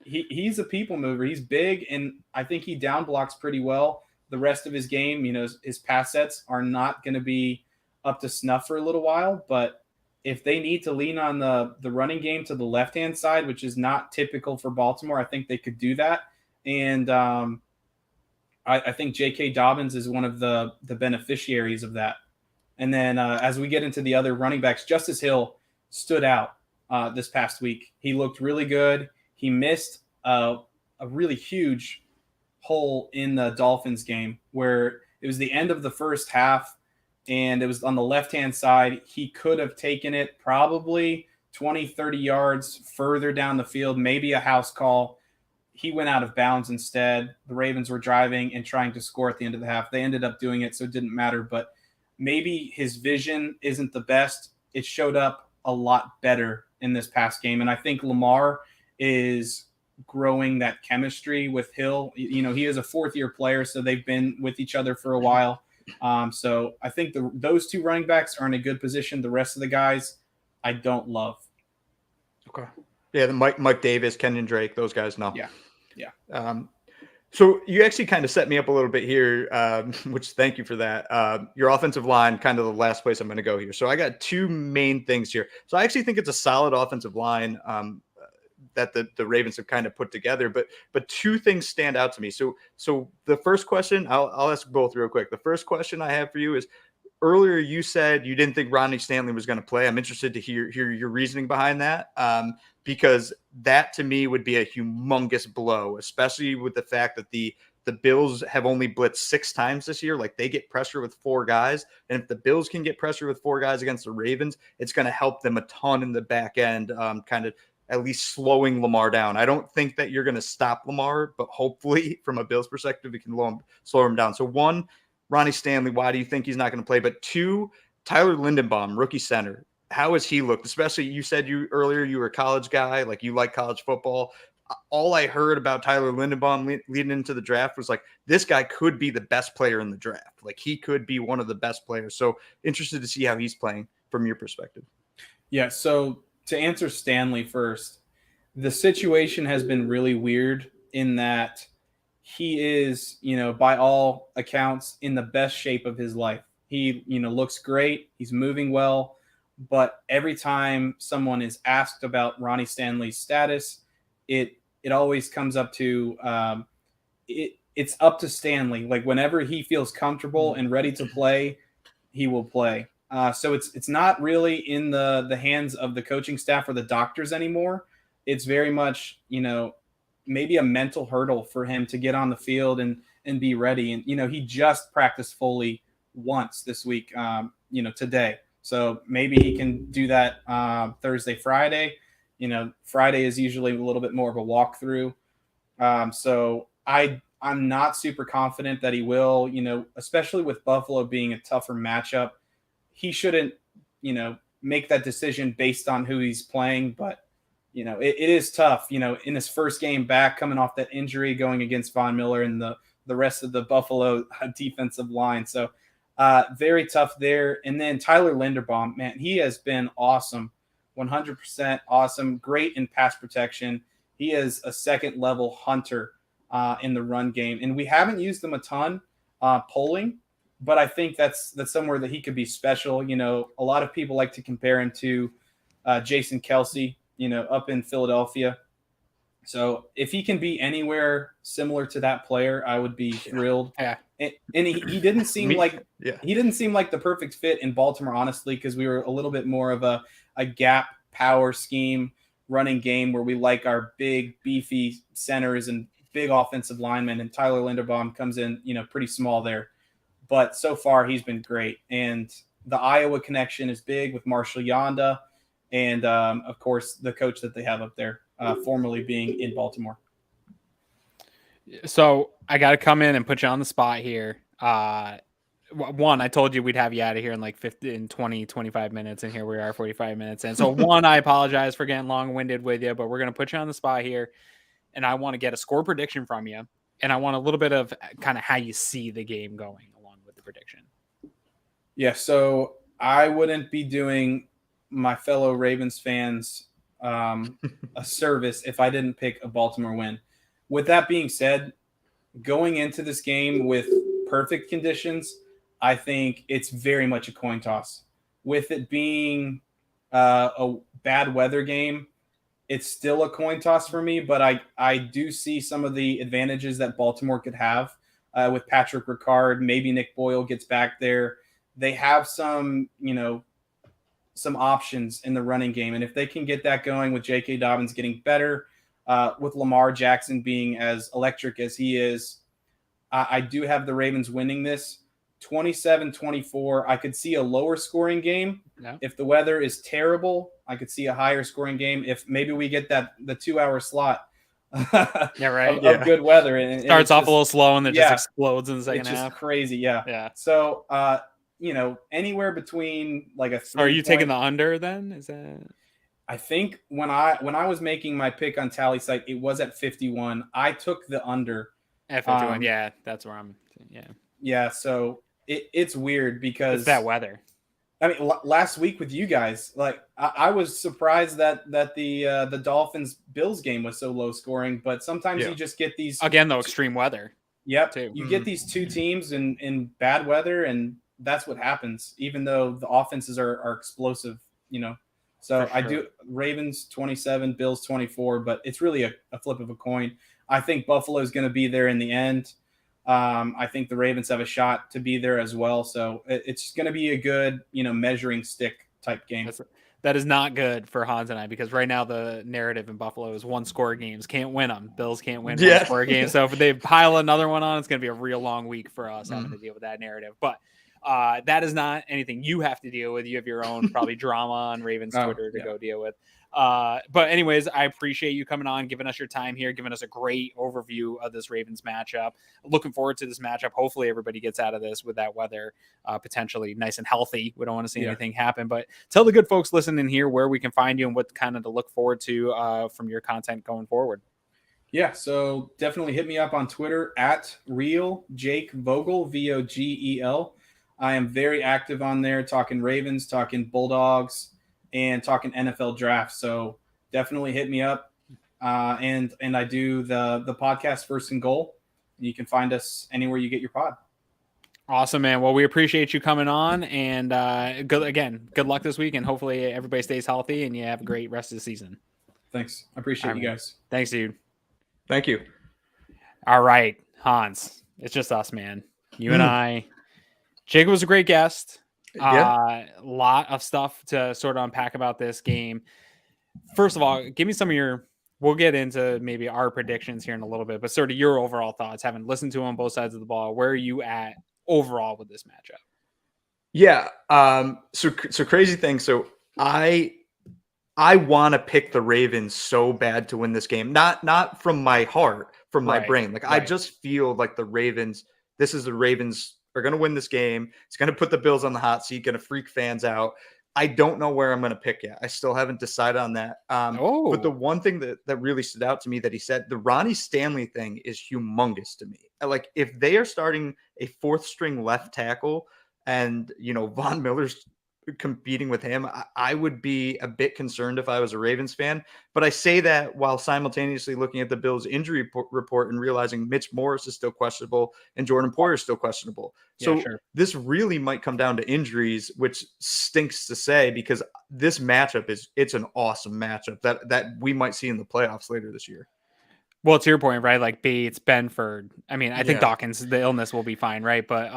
He's a people mover. He's big, and I think he down blocks pretty well. The rest of his game, his pass sets are not going to be up to snuff for a little while, but if they need to lean on the running game to the left-hand side, which is not typical for Baltimore, I think they could do that. And I think J.K. Dobbins is one of the beneficiaries of that. And then as we get into the other running backs, Justice Hill stood out this past week. He looked really good. He missed a really huge hole in the Dolphins game where it was the end of the first half, and it was on the left-hand side. He could have taken it probably 20, 30 yards further down the field, maybe a house call. He went out of bounds instead. The Ravens were driving and trying to score at the end of the half. They ended up doing it, so it didn't matter. But maybe his vision isn't the best. It showed up a lot better in this past game. And I think Lamar is growing that chemistry with Hill. He is a fourth-year player, so they've been with each other for a while. So I think those two running backs are in a good position. The rest of the guys, I don't love. Okay. Yeah, the Mike Davis, Kenyon Drake, those guys, no. Yeah. So you actually kind of set me up a little bit here, which thank you for that. Your offensive line, kind of the last place I'm going to go here. So I got two main things here. So I actually think it's a solid offensive line that the Ravens have kind of put together, but two things stand out to me. So the first question, I'll ask both real quick. The first question I have for you is, earlier you said you didn't think Ronnie Stanley was going to play. I'm interested to hear your reasoning behind that, because that to me would be a humongous blow, especially with the fact that the Bills have only blitzed 6 times this year. Like, they get pressure with 4 guys. And if the Bills can get pressure with 4 guys against the Ravens, it's going to help them a ton in the back end, kind of at least slowing Lamar down. I don't think that you're going to stop Lamar, but hopefully from a Bills perspective, it can slow him down. So 1, Ronnie Stanley, why do you think he's not going to play? But 2, Tyler Lindenbaum, rookie center. How has he looked? Especially, you said earlier you were a college guy, like you like college football. All I heard about Tyler Lindenbaum leading into the draft was like, this guy could be the best player in the draft. Like, he could be one of the best players. So interested to see how he's playing from your perspective. Yeah. So to answer Stanley first, the situation has been really weird in that he is, by all accounts, in the best shape of his life. He, looks great. He's moving well. But every time someone is asked about Ronnie Stanley's status, it always comes up to it's up to Stanley. Like, whenever he feels comfortable and ready to play, he will play. So it's not really in the hands of the coaching staff or the doctors anymore. It's very much, maybe a mental hurdle for him to get on the field and be ready. And, he just practiced fully once this week, today. So maybe he can do that Thursday, Friday. Friday is usually a little bit more of a walkthrough. So I'm not super confident that he will, especially with Buffalo being a tougher matchup. He shouldn't, make that decision based on who he's playing. But, it is tough, in his first game back, coming off that injury, going against Von Miller and the rest of the Buffalo defensive line. So very tough there. And then Tyler Linderbaum, man, he has been awesome. 100% awesome. Great in pass protection. He is a second level hunter in the run game. And we haven't used him a ton polling, but I think that's somewhere that he could be special. A lot of people like to compare him to Jason Kelsey, up in Philadelphia. So if he can be anywhere similar to that player, I would be thrilled. Yeah. And he didn't seem he didn't seem like the perfect fit in Baltimore, honestly, because we were a little bit more of a gap power scheme running game where we like our big beefy centers and big offensive linemen, and Tyler Linderbaum comes in, pretty small there. But so far he's been great. And the Iowa connection is big with Marshall Yanda. and of course the coach that they have up there, formerly being in Baltimore. So I got to come in and put you on the spot here. One, I told you we'd have you out of here in like 25 minutes, and here we are 45 minutes. And so one, I apologize for getting long-winded with you, but we're going to put you on the spot here, and I want to get a score prediction from you, and I want a little bit of kind of how you see the game going along with the prediction. Yeah, so I wouldn't be doing my fellow Ravens fans a service if I didn't pick a Baltimore win. With that being said, going into this game with perfect conditions, I think it's very much a coin toss. With it being a bad weather game, it's still a coin toss for me, but I do see some of the advantages that Baltimore could have with Patrick Ricard. Maybe Nick Boyle gets back there. They have some options in the running game, and if they can get that going with J.K. Dobbins getting better, with Lamar Jackson being as electric as he is, I do have the Ravens winning this 27-24. I could see a lower scoring game. Yeah. If the weather is terrible, I could see a higher scoring game. If maybe we get the 2-hour slot Yeah, right. of good weather. And starts off a little slow and then just yeah, explodes in the second it's half. just crazy. Yeah. Yeah. So, anywhere between like a 3 Are you taking the under then? Is that? I think when I was making my pick on Tally Site, it was at 51. I took the under. At 51, yeah, that's where I'm. Yeah. Yeah, so it's weird because it's that weather. I mean, last week with you guys, like I was surprised that the Dolphins Bills game was so low scoring, but sometimes you just get these again though extreme weather. Yep, too. You get these two teams in bad weather, and that's what happens. Even though the offenses are explosive, So I do Ravens 27, Bills 24, but it's really a flip of a coin. I think Buffalo is going to be there in the end. I think the Ravens have a shot to be there as well. So it's going to be a good, measuring stick type game. That is not good for Hans and I, because right now the narrative in Buffalo is one-score games. Can't win them. Bills can't win one-score games. So if they pile another one on, it's going to be a real long week for us having to deal with that narrative. But that is not anything you have to deal with. You have your own probably drama on Ravens Twitter to go deal with. But anyways, I appreciate you coming on, giving us your time here, giving us a great overview of this Ravens matchup. Looking forward to this matchup. Hopefully everybody gets out of this with that weather potentially nice and healthy. We don't want to see anything happen, but tell the good folks listening here where we can find you and what kind of to look forward to from your content going forward. Yeah, so definitely hit me up on Twitter at real Jake Vogel, Vogel. I am very active on there, talking Ravens, talking Bulldogs, and talking NFL draft. So definitely hit me up. And I do the podcast First and Goal. You can find us anywhere you get your pod. Awesome, man. Well, we appreciate you coming on, and good luck this week, and hopefully everybody stays healthy and you have a great rest of the season. Thanks. I appreciate you guys. Thanks, dude. Thank you. All right, Hans. It's just us, man. You and I. Jacob was a great guest. A lot of stuff to sort of unpack about this game. First of all, give me some of your, we'll get into maybe our predictions here in a little bit, but sort of your overall thoughts, having listened to on both sides of the ball. Where are you at overall with this matchup? Yeah. So crazy thing. So I want to pick the Ravens so bad to win this game. Not from my heart, from my brain. Like I just feel like the Ravens are going to win this game. It's going to put the Bills on the hot seat, going to freak fans out. I don't know where I'm going to pick yet. I still haven't decided on that. But the one thing that really stood out to me that he said, the Ronnie Stanley thing is humongous to me. Like if they are starting a fourth string left tackle and, Von Miller's competing with him, I would be a bit concerned if I was a Ravens fan. But I say that while simultaneously looking at the Bills injury report and realizing Mitch Morris is still questionable and Jordan Poyer is still questionable. So this really might come down to injuries, which stinks to say because this matchup it's an awesome matchup that we might see in the playoffs later this year. Well, to your point, right? Like Bates, Benford. I mean, I think Dawkins, the illness will be fine, right? But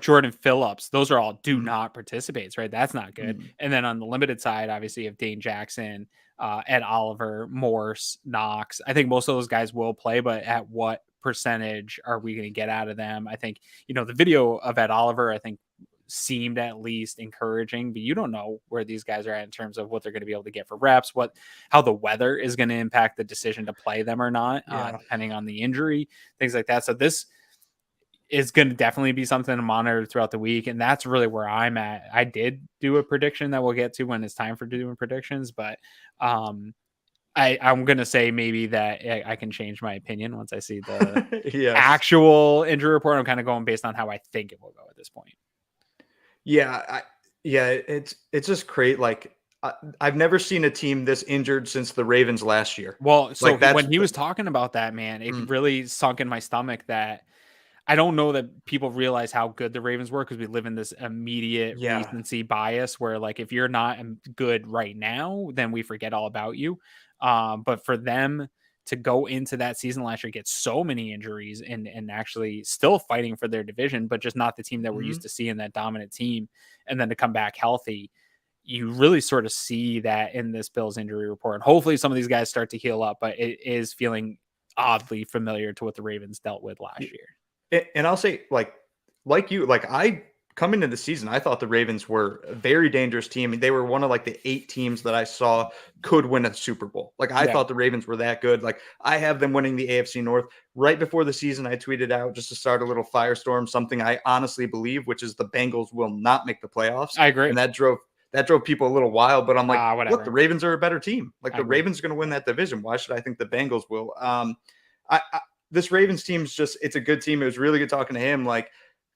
Jordan Phillips, those are all do not participate, right? That's not good. And then on the limited side, obviously, you have Dane Jackson, Ed Oliver, Morse, Knox. I think most of those guys will play, but at what percentage are we going to get out of them? I think, the video of Ed Oliver, I think seemed at least encouraging, but you don't know where these guys are at in terms of what they're going to be able to get for reps, how the weather is going to impact the decision to play them or not, depending on the injury, things like that. So this is going to definitely be something to monitor throughout the week. And that's really where I'm at. I did do a prediction that we'll get to when it's time for doing predictions, but I'm going to say maybe that I can change my opinion once I see the actual injury report. I'm kind of going based on how I think it will go at this point. It's just great. Like I've never seen a team this injured since the Ravens last year. Well, so like when he was talking about that, man, it really sunk in my stomach that I don't know that people realize how good the Ravens were because we live in this immediate recency bias where like, if you're not good right now, then we forget all about you. But for them to go into that season last year, get so many injuries and actually still fighting for their division, but just not the team that we're used to seeing, that dominant team. And then to come back healthy, you really sort of see that in this Bills injury report. And hopefully some of these guys start to heal up, but it is feeling oddly familiar to what the Ravens dealt with last year. And I'll say, like you, like I coming into the season, I thought the Ravens were a very dangerous team. They were one of like the 8 teams that I saw could win a Super Bowl. Like I thought the Ravens were that good. Like I have them winning the AFC North. Right before the season, I tweeted out just to start a little firestorm, something I honestly believe, which is the Bengals will not make the playoffs. I agree. And that drove people a little wild, but I'm like, look, the Ravens are a better team. Like the Ravens are going to win that division. Why should I think the Bengals will? This Ravens team's just, it's a good team. It was really good talking to him. Like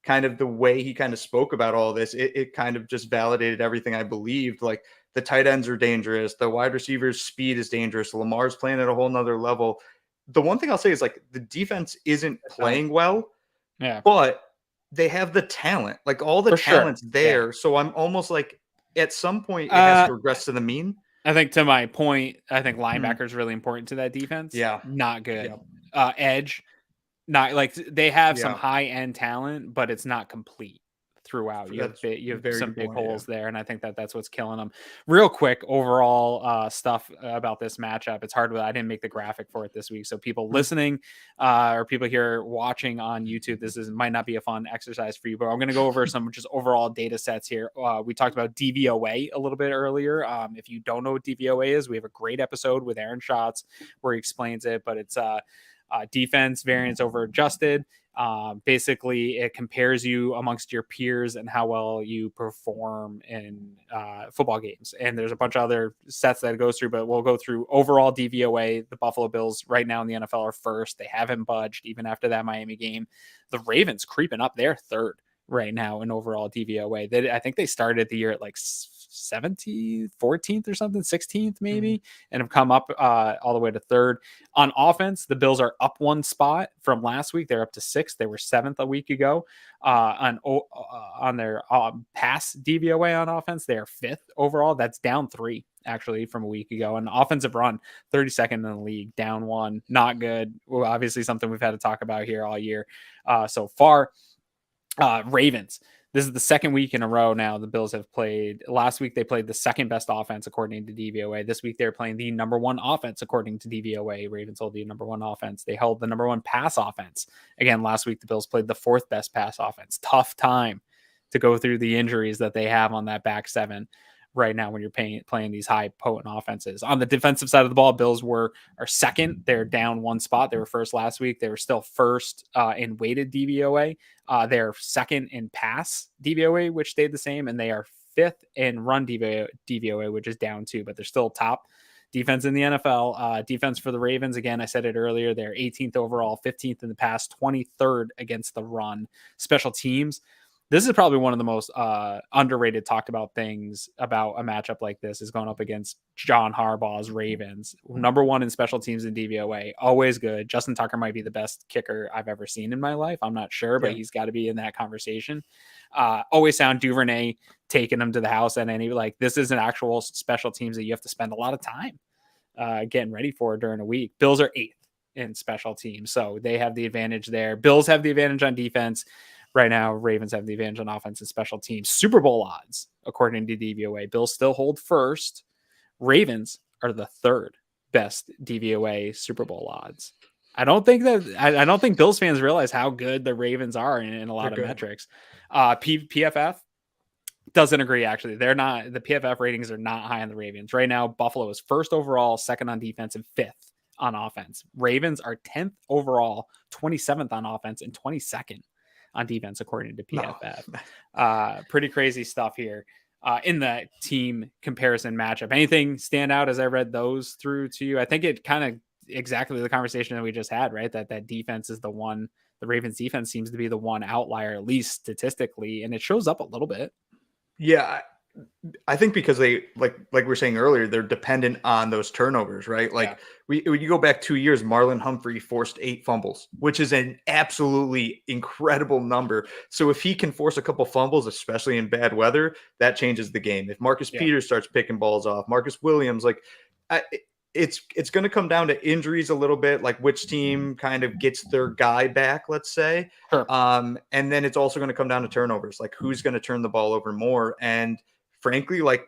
kind of the way he kind of spoke about all this, it kind of just validated everything I believed. Like the tight ends are dangerous. The wide receivers' speed is dangerous. Lamar's playing at a whole nother level. The one thing I'll say is like the defense isn't playing well, but they have the talent. Like all the talent's there. So I'm almost like at some point it has to regress to the mean. I think to my point, I think linebacker is really important to that defense. Not good. Edge, not like they have some high end talent, but it's not complete throughout. You have some big holes there, and I think that's what's killing them. Real quick, overall stuff about this matchup. It's hard. I didn't make the graphic for it this week, so people listening or people here watching on YouTube, might not be a fun exercise for you, but I'm going to go over some just overall data sets here. We talked about DVOA a little bit earlier. If you don't know what DVOA is, we have a great episode with Aaron Schatz where he explains it, but it's defense variance over adjusted. Basically, it compares you amongst your peers and how well you perform in football games. And there's a bunch of other sets that it goes through, but we'll go through overall DVOA. The Buffalo Bills right now in the NFL are first. They haven't budged even after that Miami game. The Ravens creeping up, they're third right now in overall DVOA. I think they started the year at like 17th, 14th or something, 16th maybe, and have come up all the way to third. On offense, the Bills are up one spot from last week. They're up to 6th. They were 7th a week ago. On their pass DVOA on offense, they are 5th overall. That's down 3 actually from a week ago. And offensive run, 32nd in the league, down 1, not good. Well, obviously something we've had to talk about here all year so far. Ravens. This is the second week in a row now the Bills have played. Last week they played the second best offense according to DVOA. This week they're playing the number 1 offense according to DVOA. Ravens hold the number 1 offense. They held the number 1 pass offense. Again, last week the Bills played the 4th best pass offense. Tough time to go through the injuries that they have on that back 7 right now when you're playing these high potent offenses. On the defensive side of the ball, Bills are second. They're down 1 spot. They were first last week. They were still first in weighted DVOA. They're second in pass DVOA, which stayed the same, and they are 5th in run DVOA, which is down 2, but they're still top defense in the NFL. Defense for the Ravens, again, I said it earlier, they're 18th overall, 15th in the pass, 23rd against the run. Special teams, this is probably one of the most underrated, talked about things about a matchup like this is going up against John Harbaugh's Ravens. Number 1 in special teams in DVOA. Always good. Justin Tucker might be the best kicker I've ever seen in my life. I'm not sure, but he's got to be in that conversation. Always sound Duvernay taking them to the house. And this is an actual special teams that you have to spend a lot of time getting ready for during a week. Bills are 8th in special teams, so they have the advantage there. Bills have the advantage on defense. Right now, Ravens have the advantage on offense and special teams. Super Bowl odds, according to DVOA, Bills still hold first. Ravens are the 3rd best DVOA Super Bowl odds. I don't think Bills fans realize how good the Ravens are in a lot of metrics. PFF Doesn't agree, actually. They're not, the PFF ratings are not high on the Ravens. Right now, Buffalo is first overall, second on defense, and fifth on offense. Ravens are 10th overall, 27th on offense, and 22nd on defense, according to PFF. No. Pretty crazy stuff here in the team comparison matchup. Anything stand out as I read those through to you? I think it kind of exactly the conversation that we just had, right? That defense is the one, the Ravens defense seems to be the one outlier, at least statistically, and it shows up a little bit. Yeah, I think because they like we were saying earlier, they're dependent on those turnovers, right? Like when you go back 2 years, Marlon Humphrey forced 8 fumbles, which is an absolutely incredible number. So if he can force a couple fumbles, especially in bad weather, that changes the game. If Marcus Peters starts picking balls off, Marcus Williams, like it's going to come down to injuries a little bit, like which team kind of gets their guy back, let's say. Sure. And then it's also going to come down to turnovers, like who's going to turn the ball over more. And frankly, like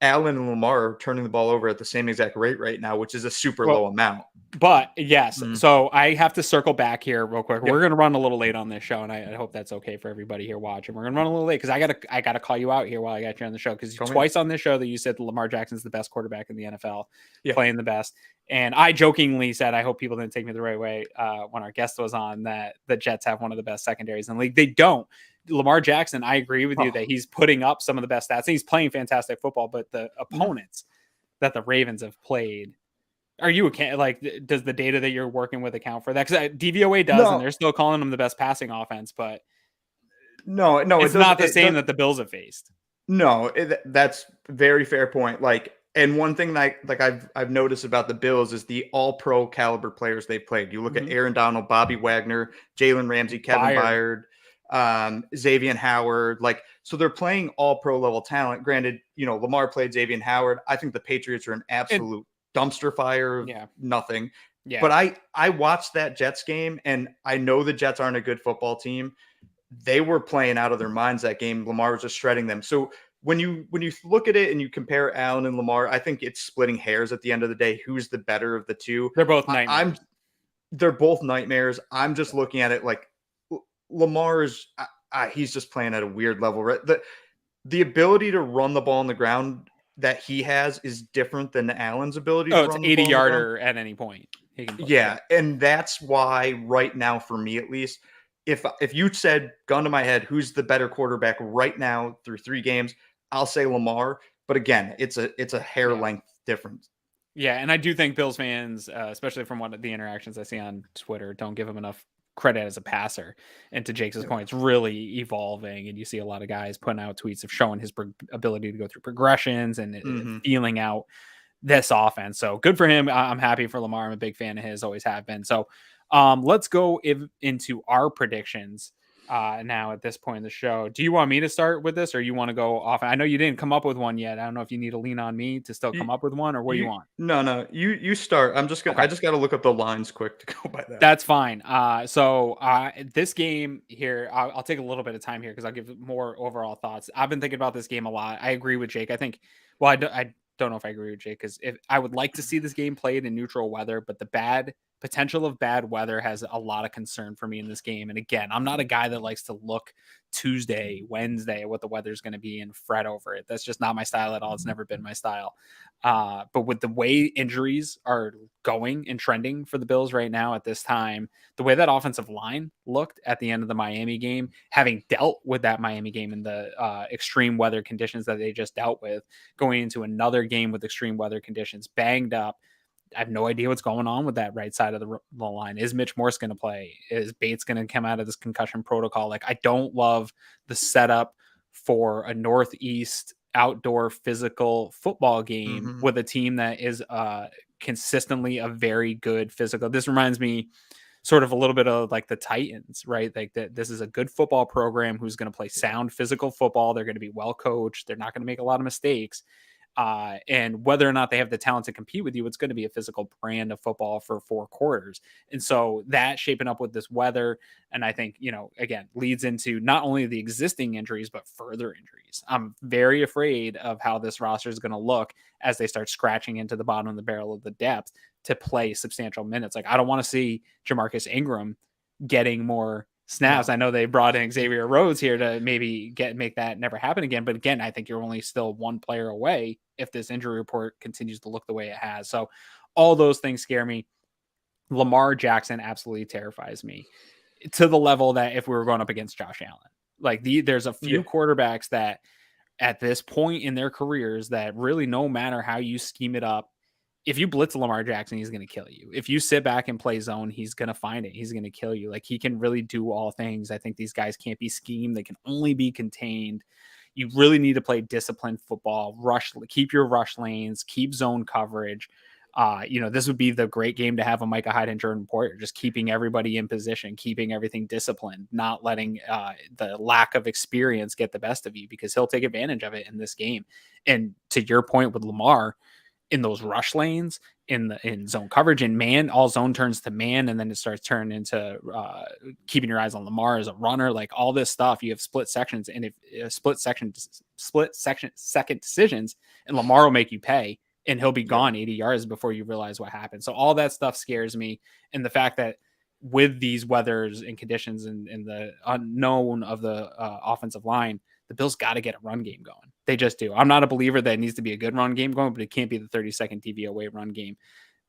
Allen and Lamar are turning the ball over at the same exact rate right now, which is a super low amount. But yes, so I have to circle back here real quick. Yep. We're going to run a little late on this show, and I hope that's okay for everybody here watching. We're going to run a little late because I gotta call you out here while I got you on the show, because twice on this show that you said Lamar Jackson's the best quarterback in the NFL, playing the best. And I jokingly said, I hope people didn't take me the right way when our guest was on, that the Jets have one of the best secondaries in the league. They don't. Lamar Jackson, I agree with you that he's putting up some of the best stats. He's playing fantastic football, but the opponents that the Ravens have played, does the data that you're working with account for that? Because DVOA does, and they're still calling them the best passing offense, but no, it's not the same that the Bills have faced. No, that's a very fair point. Like, and one thing that I've noticed about the Bills is the all-pro caliber players they've played. You look at Aaron Donald, Bobby Wagner, Jalen Ramsey, Kevin Byard, Xavier Howard. Like, so they're playing all-pro level talent. Granted, Lamar played Xavier Howard. I think the Patriots are an absolute dumpster fire of nothing. Yeah. But I watched that Jets game, and I know the Jets aren't a good football team. They were playing out of their minds that game. Lamar was just shredding them. So when you look at it and you compare Allen and Lamar, I think it's splitting hairs at the end of the day. Who's the better of the two? They're both nightmares. They're both nightmares. I'm just looking at it like Lamar is he's just playing at a weird level. Right? The ability to run the ball on the ground that he has is different than Allen's ability to run the ball 80-yarder at any point. And that's why right now, for me at least, if you said, gun to my head, who's the better quarterback right now through 3 games, I'll say Lamar. But again, it's a hair length difference. Yeah, and I do think Bills fans, especially from what the interactions I see on Twitter, don't give him enough credit as a passer. And to Jake's point, it's really evolving, and you see a lot of guys putting out tweets of showing his ability to go through progressions and feeling out this offense. So good for him. I'm happy for Lamar. I'm a big fan of his, always have been. So let's go into our predictions now at this point in the show. Do you want me to start with this, or you want to go off? I know you didn't come up with one yet. I don't know if you need to lean on me to still come up with one, or what do you want? No, you start. I just got to look up the lines quick to go by that. That's fine. So this game here, I'll take a little bit of time here because I'll give more overall thoughts. I've been thinking about this game a lot. I agree with Jake. I think, well, I don't know if I agree with Jake, because if I would like to see this game played in neutral weather, but the potential of bad weather has a lot of concern for me in this game. And again, I'm not a guy that likes to look Tuesday, Wednesday at what the weather's going to be and fret over it. That's just not my style at all. It's never been my style. But with the way injuries are going and trending for the Bills right now at this time, the way that offensive line looked at the end of the Miami game, having dealt with that Miami game in the extreme weather conditions that they just dealt with, going into another game with extreme weather conditions, banged up. I have no idea what's going on with that right side of the line. Is Mitch Morse going to play? Is Bates going to come out of this concussion protocol? Like, I don't love the setup for a Northeast outdoor physical football game with a team that is consistently a very good physical. This reminds me sort of a little bit of like the Titans, right? Like that this is a good football program who's going to play sound physical football. They're going to be well coached. They're not going to make a lot of mistakes. And whether or not they have the talent to compete with you, it's going to be a physical brand of football for 4 quarters. And so that shaping up with this weather, and I think, again, leads into not only the existing injuries, but further injuries. I'm very afraid of how this roster is going to look as they start scratching into the bottom of the barrel of the depth to play substantial minutes. Like, I don't want to see Jamarcus Ingram getting more snaps. I know they brought in Xavier Rhodes here to maybe make that never happen again. But again, I think you're only still one player away if this injury report continues to look the way it has. So all those things scare me. Lamar Jackson absolutely terrifies me to the level that if we were going up against Josh Allen, like there's a few quarterbacks that at this point in their careers that really, no matter how you scheme it up, if you blitz Lamar Jackson, he's going to kill you. If you sit back and play zone, he's going to find it. He's going to kill you. Like, he can really do all things. I think these guys can't be schemed. They can only be contained. You really need to play disciplined football, keep your rush lanes, keep zone coverage. This would be the great game to have a Micah Hyde and Jordan Poyer, just keeping everybody in position, keeping everything disciplined, not letting the lack of experience get the best of you, because he'll take advantage of it in this game. And to your point with Lamar, in those rush lanes, in zone coverage, and man, all zone turns to man, and then it starts turning into keeping your eyes on Lamar as a runner, like all this stuff. You have split sections, and if split second decisions, and Lamar will make you pay, and he'll be gone 80 yards before you realize what happened. So all that stuff scares me, and the fact that with these weathers and conditions and the unknown of the offensive line, the Bills got to get a run game going. They just do. I'm not a believer that it needs to be a good run game going, but it can't be the 30-second DVOA run game.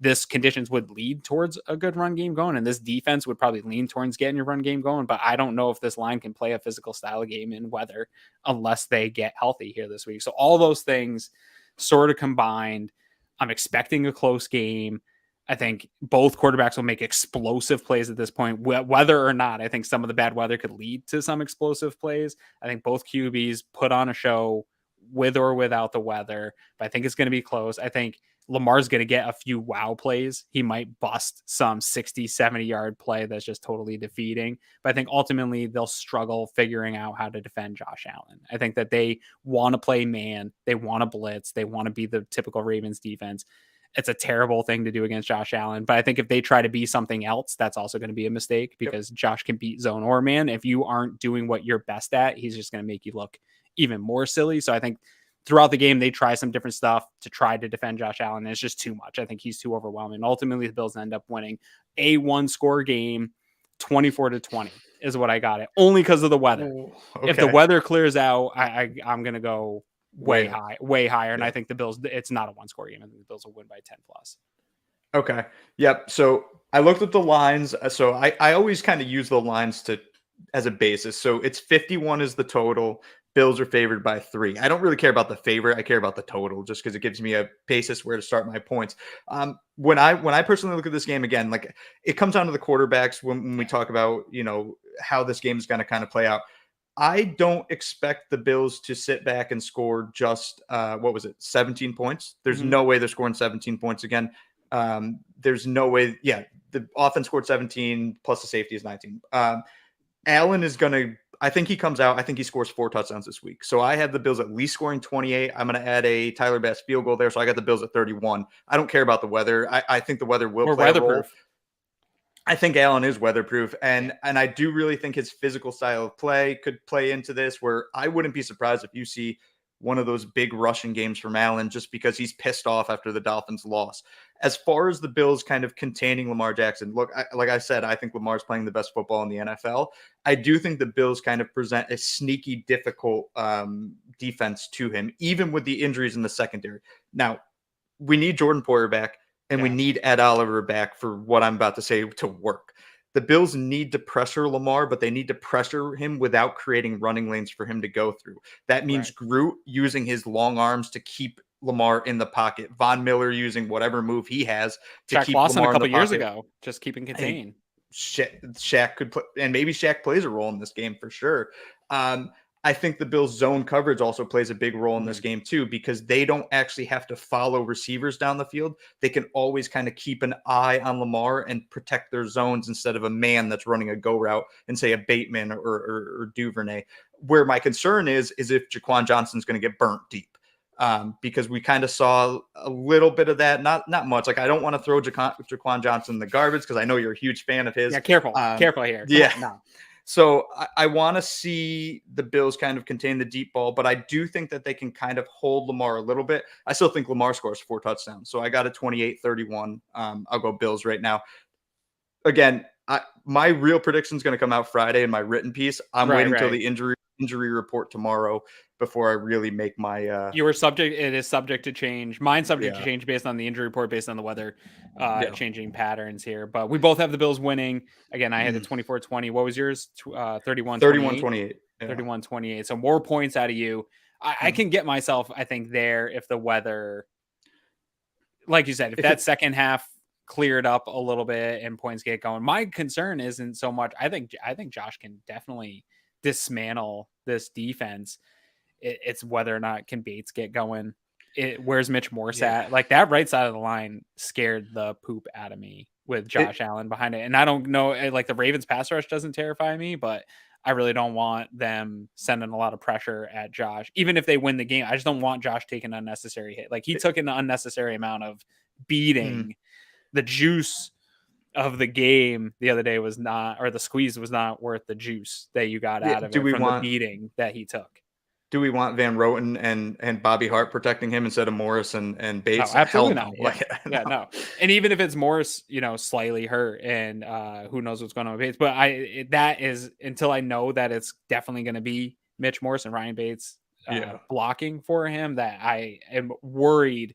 This conditions would lead towards a good run game going, and this defense would probably lean towards getting your run game going. But I don't know if this line can play a physical style game in weather unless they get healthy here this week. So all those things sort of combined, I'm expecting a close game. I think both quarterbacks will make explosive plays at this point, whether or not. I think some of the bad weather could lead to some explosive plays. I think both QBs put on a show with or without the weather, but I think it's going to be close. I think Lamar's going to get a few wow plays. He might bust some 60, 70-yard play that's just totally defeating. But I think ultimately they'll struggle figuring out how to defend Josh Allen. I think that they want to play man. They want to blitz. They want to be the typical Ravens defense. It's a terrible thing to do against Josh Allen. But I think if they try to be something else, that's also going to be a mistake, because Josh can beat zone or man. If you aren't doing what you're best at, he's just going to make you look even more silly. So I think throughout the game, they try some different stuff to try to defend Josh Allen. And it's just too much. I think he's too overwhelming. Ultimately, the Bills end up winning a one-score game, 24-20 is what I got it. Only because of the weather. Oh, okay. If the weather clears out, I'm going to go way higher. And I think the Bills, it's not a one-score game. I think the Bills will win by 10+. Okay. Yep. So I looked at the lines. So I always kind of use the lines as a basis. So it's 51 is the total. Bills are favored by 3. I don't really care about the favorite. I care about the total, just because it gives me a basis where to start my points. When I personally look at this game again, like, it comes down to the quarterbacks when we talk about, how this game is going to kind of play out. I don't expect the Bills to sit back and score just 17 points. There's no way they're scoring 17 points again. There's no way. Yeah, the offense scored 17 plus the safety is 19. Allen is going to, I think he comes out. I think he scores 4 touchdowns this week. So I have the Bills at least scoring 28. I'm going to add a Tyler Bass field goal there. So I got the Bills at 31. I don't care about the weather. I think the weather will play a role. I think Allen is weatherproof. And I do really think his physical style of play could play into this, where I wouldn't be surprised if you see one of those big rushing games from Allen, just because he's pissed off after the Dolphins loss. As far as the Bills kind of containing Lamar Jackson, look, like I said, I think Lamar's playing the best football in the NFL. I do think the Bills kind of present a sneaky, difficult defense to him, even with the injuries in the secondary. Now, we need Jordan Poyer back, and we need Ed Oliver back for what I'm about to say to work. The Bills need to pressure Lamar, but they need to pressure him without creating running lanes for him to go through. That means Groot using his long arms to keep Lamar in the pocket. Von Miller using whatever move he has to keep Lawson Lamar a couple in the years pocket. ago, just keeping contained. Shaq could play, and maybe Shaq plays a role in this game for sure. I think the Bills' zone coverage also plays a big role in this game too, because they don't actually have to follow receivers down the field. They can always kind of keep an eye on Lamar and protect their zones instead of a man that's running a go route and say a Bateman or Duvernay. Where my concern is if Jaquan Johnson's going to get burnt deep. Because we kind of saw a little bit of that, not much. Like, I don't want to throw Jaquan Johnson in the garbage, because I know you're a huge fan of his. Yeah, careful here. No. So I want to see the Bills kind of contain the deep ball, but I do think that they can kind of hold Lamar a little bit. I still think Lamar scores 4 touchdowns. So I got a 28-31. I'll go Bills right now. Again, my real prediction is going to come out Friday in my written piece. I'm waiting until the injury report tomorrow before I really make my it is subject to change. Mine's subject to change based on the injury report, based on the weather changing patterns here. But we both have the Bills winning. Again, I had the 24-20. What was yours? 31-28. 31-28. 31-28. So more points out of you. I can get myself, I think, there if the weather, like you said, if that second half cleared up a little bit and points get going. My concern isn't so much. I think Josh can definitely dismantle this defense. It's whether or not can Bates get going. Where's Mitch Morse at? Like, that right side of the line scared the poop out of me with Josh Allen behind it. And I don't know, like, the Ravens pass rush doesn't terrify me, but I really don't want them sending a lot of pressure at Josh. Even if they win the game, I just don't want Josh taking an unnecessary hit. Like, he took an unnecessary amount of beating. The juice of the game the other day was not, or the squeeze was not worth the juice that you got out of it from the beating that he took. Do we want Van Roten and Bobby Hart protecting him instead of Morris and Bates? No, absolutely not. No. No. And even if it's Morris, slightly hurt and who knows what's going on with Bates, but that is until I know that it's definitely going to be Mitch Morris and Ryan Bates blocking for him, that I am worried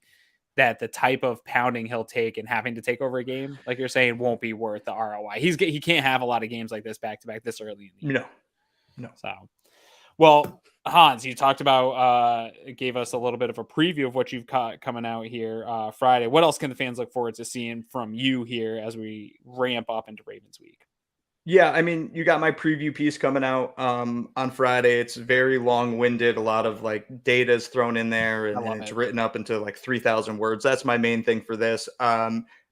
that the type of pounding he'll take and having to take over a game, like you're saying, won't be worth the ROI. He can't have a lot of games like this back to back this early in the year. No. So, well, Hans, you talked about, gave us a little bit of a preview of what you've got coming out here Friday. What else can the fans look forward to seeing from you here as we ramp up into Ravens week? Yeah, I mean, you got my preview piece coming out on Friday. It's very long-winded. A lot of like data is thrown in there, and it's written up into like 3,000 words. That's my main thing for this.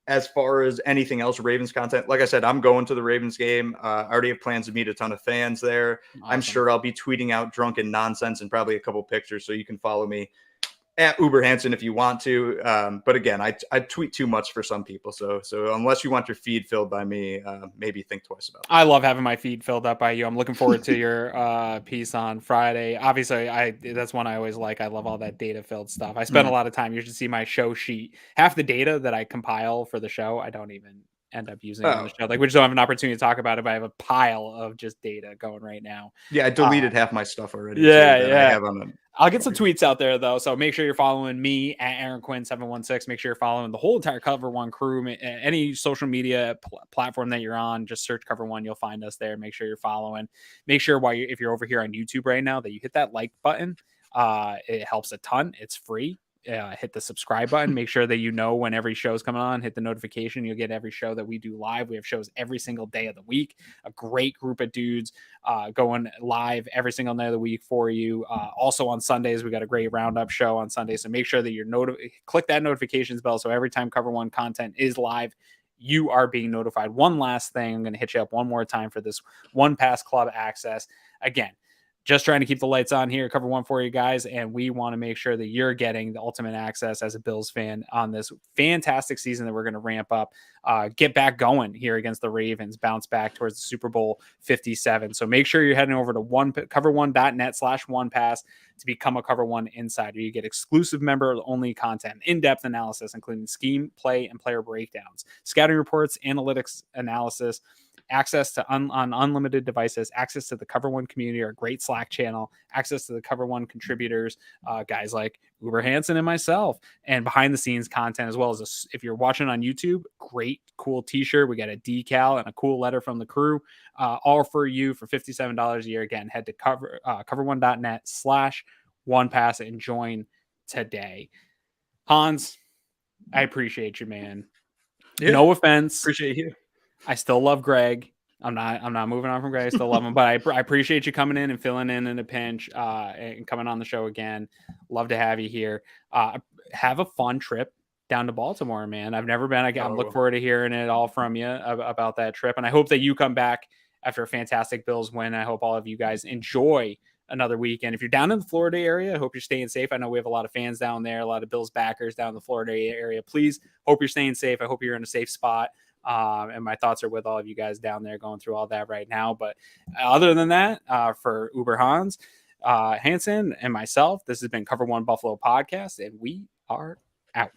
As far as anything else, Ravens content, like I said, I'm going to the Ravens game. I already have plans to meet a ton of fans there. Awesome. I'm sure I'll be tweeting out drunken nonsense and probably a couple pictures, so you can follow me at Uber Hansen if you want to. But again, I tweet too much for some people. So unless you want your feed filled by me, maybe think twice about it. I love having my feed filled up by you. I'm looking forward to your piece on Friday. Obviously, that's one I always like. I love all that data filled stuff. I spend a lot of time. You should see my show sheet. Half the data that I compile for the show, I don't even end up using on the show. Like, we just don't have an opportunity to talk about it, but I have a pile of just data going right now. Yeah, I deleted half my stuff already. Yeah. I have on I'll get some tweets out there, though, so make sure you're following me at Aaron Quinn 716. Make sure you're following the whole entire Cover One crew. Any social media platform that you're on, just search Cover One. You'll find us there. Make sure you're following. Make sure if you're over here on YouTube right now that you hit that like button. It helps a ton. It's free. Hit the subscribe button. Make sure that when every show's coming on. Hit the notification. You'll get every show that we do live. We have shows every single day of the week. A great group of dudes going live every single night of the week for you. Also on Sundays, we got a great roundup show on Sunday. So make sure that you're click that notifications bell, so every time Cover One content is live, you are being notified. One last thing, I'm going to hit you up one more time for this One Pass Club access. Again, just trying to keep the lights on here, Cover One for you guys, and we want to make sure that you're getting the ultimate access as a Bills fan on this fantastic season that we're going to ramp up, get back going here against the Ravens, bounce back towards the Super Bowl 57. So make sure you're heading over to cover1.net/OnePass to become a Cover One insider. You get exclusive member-only content, in-depth analysis, including scheme, play, and player breakdowns, scouting reports, analytics analysis, access to on unlimited devices, access to the Cover One community, our great Slack channel, access to the Cover One contributors, guys like Uber Hansen and myself, and behind the scenes content, as well as if you're watching on YouTube, great, cool t-shirt. We got a decal and a cool letter from the crew, all for you for $57 a year. Again, head to cover1.net/OnePass and join today. Hans, I appreciate you, man. Yeah, no offense. Appreciate you. I still love Greg. I'm not moving on from Greg. I still love him, but I appreciate you coming in and filling in a pinch and coming on the show again. Love to have you here. Have a fun trip down to Baltimore, man. I've never been. I'm looking forward to hearing it all from you about that trip. And I hope that you come back after a fantastic Bills win. I hope all of you guys enjoy another weekend. If you're down in the Florida area, I hope you're staying safe. I know we have a lot of fans down there, a lot of Bills backers down in the Florida area. Please hope you're staying safe. I hope you're in a safe spot. And my thoughts are with all of you guys down there going through all that right now. But other than that, for Uber Hans, Hansen, and myself, this has been Cover One Buffalo Podcast, and we are out.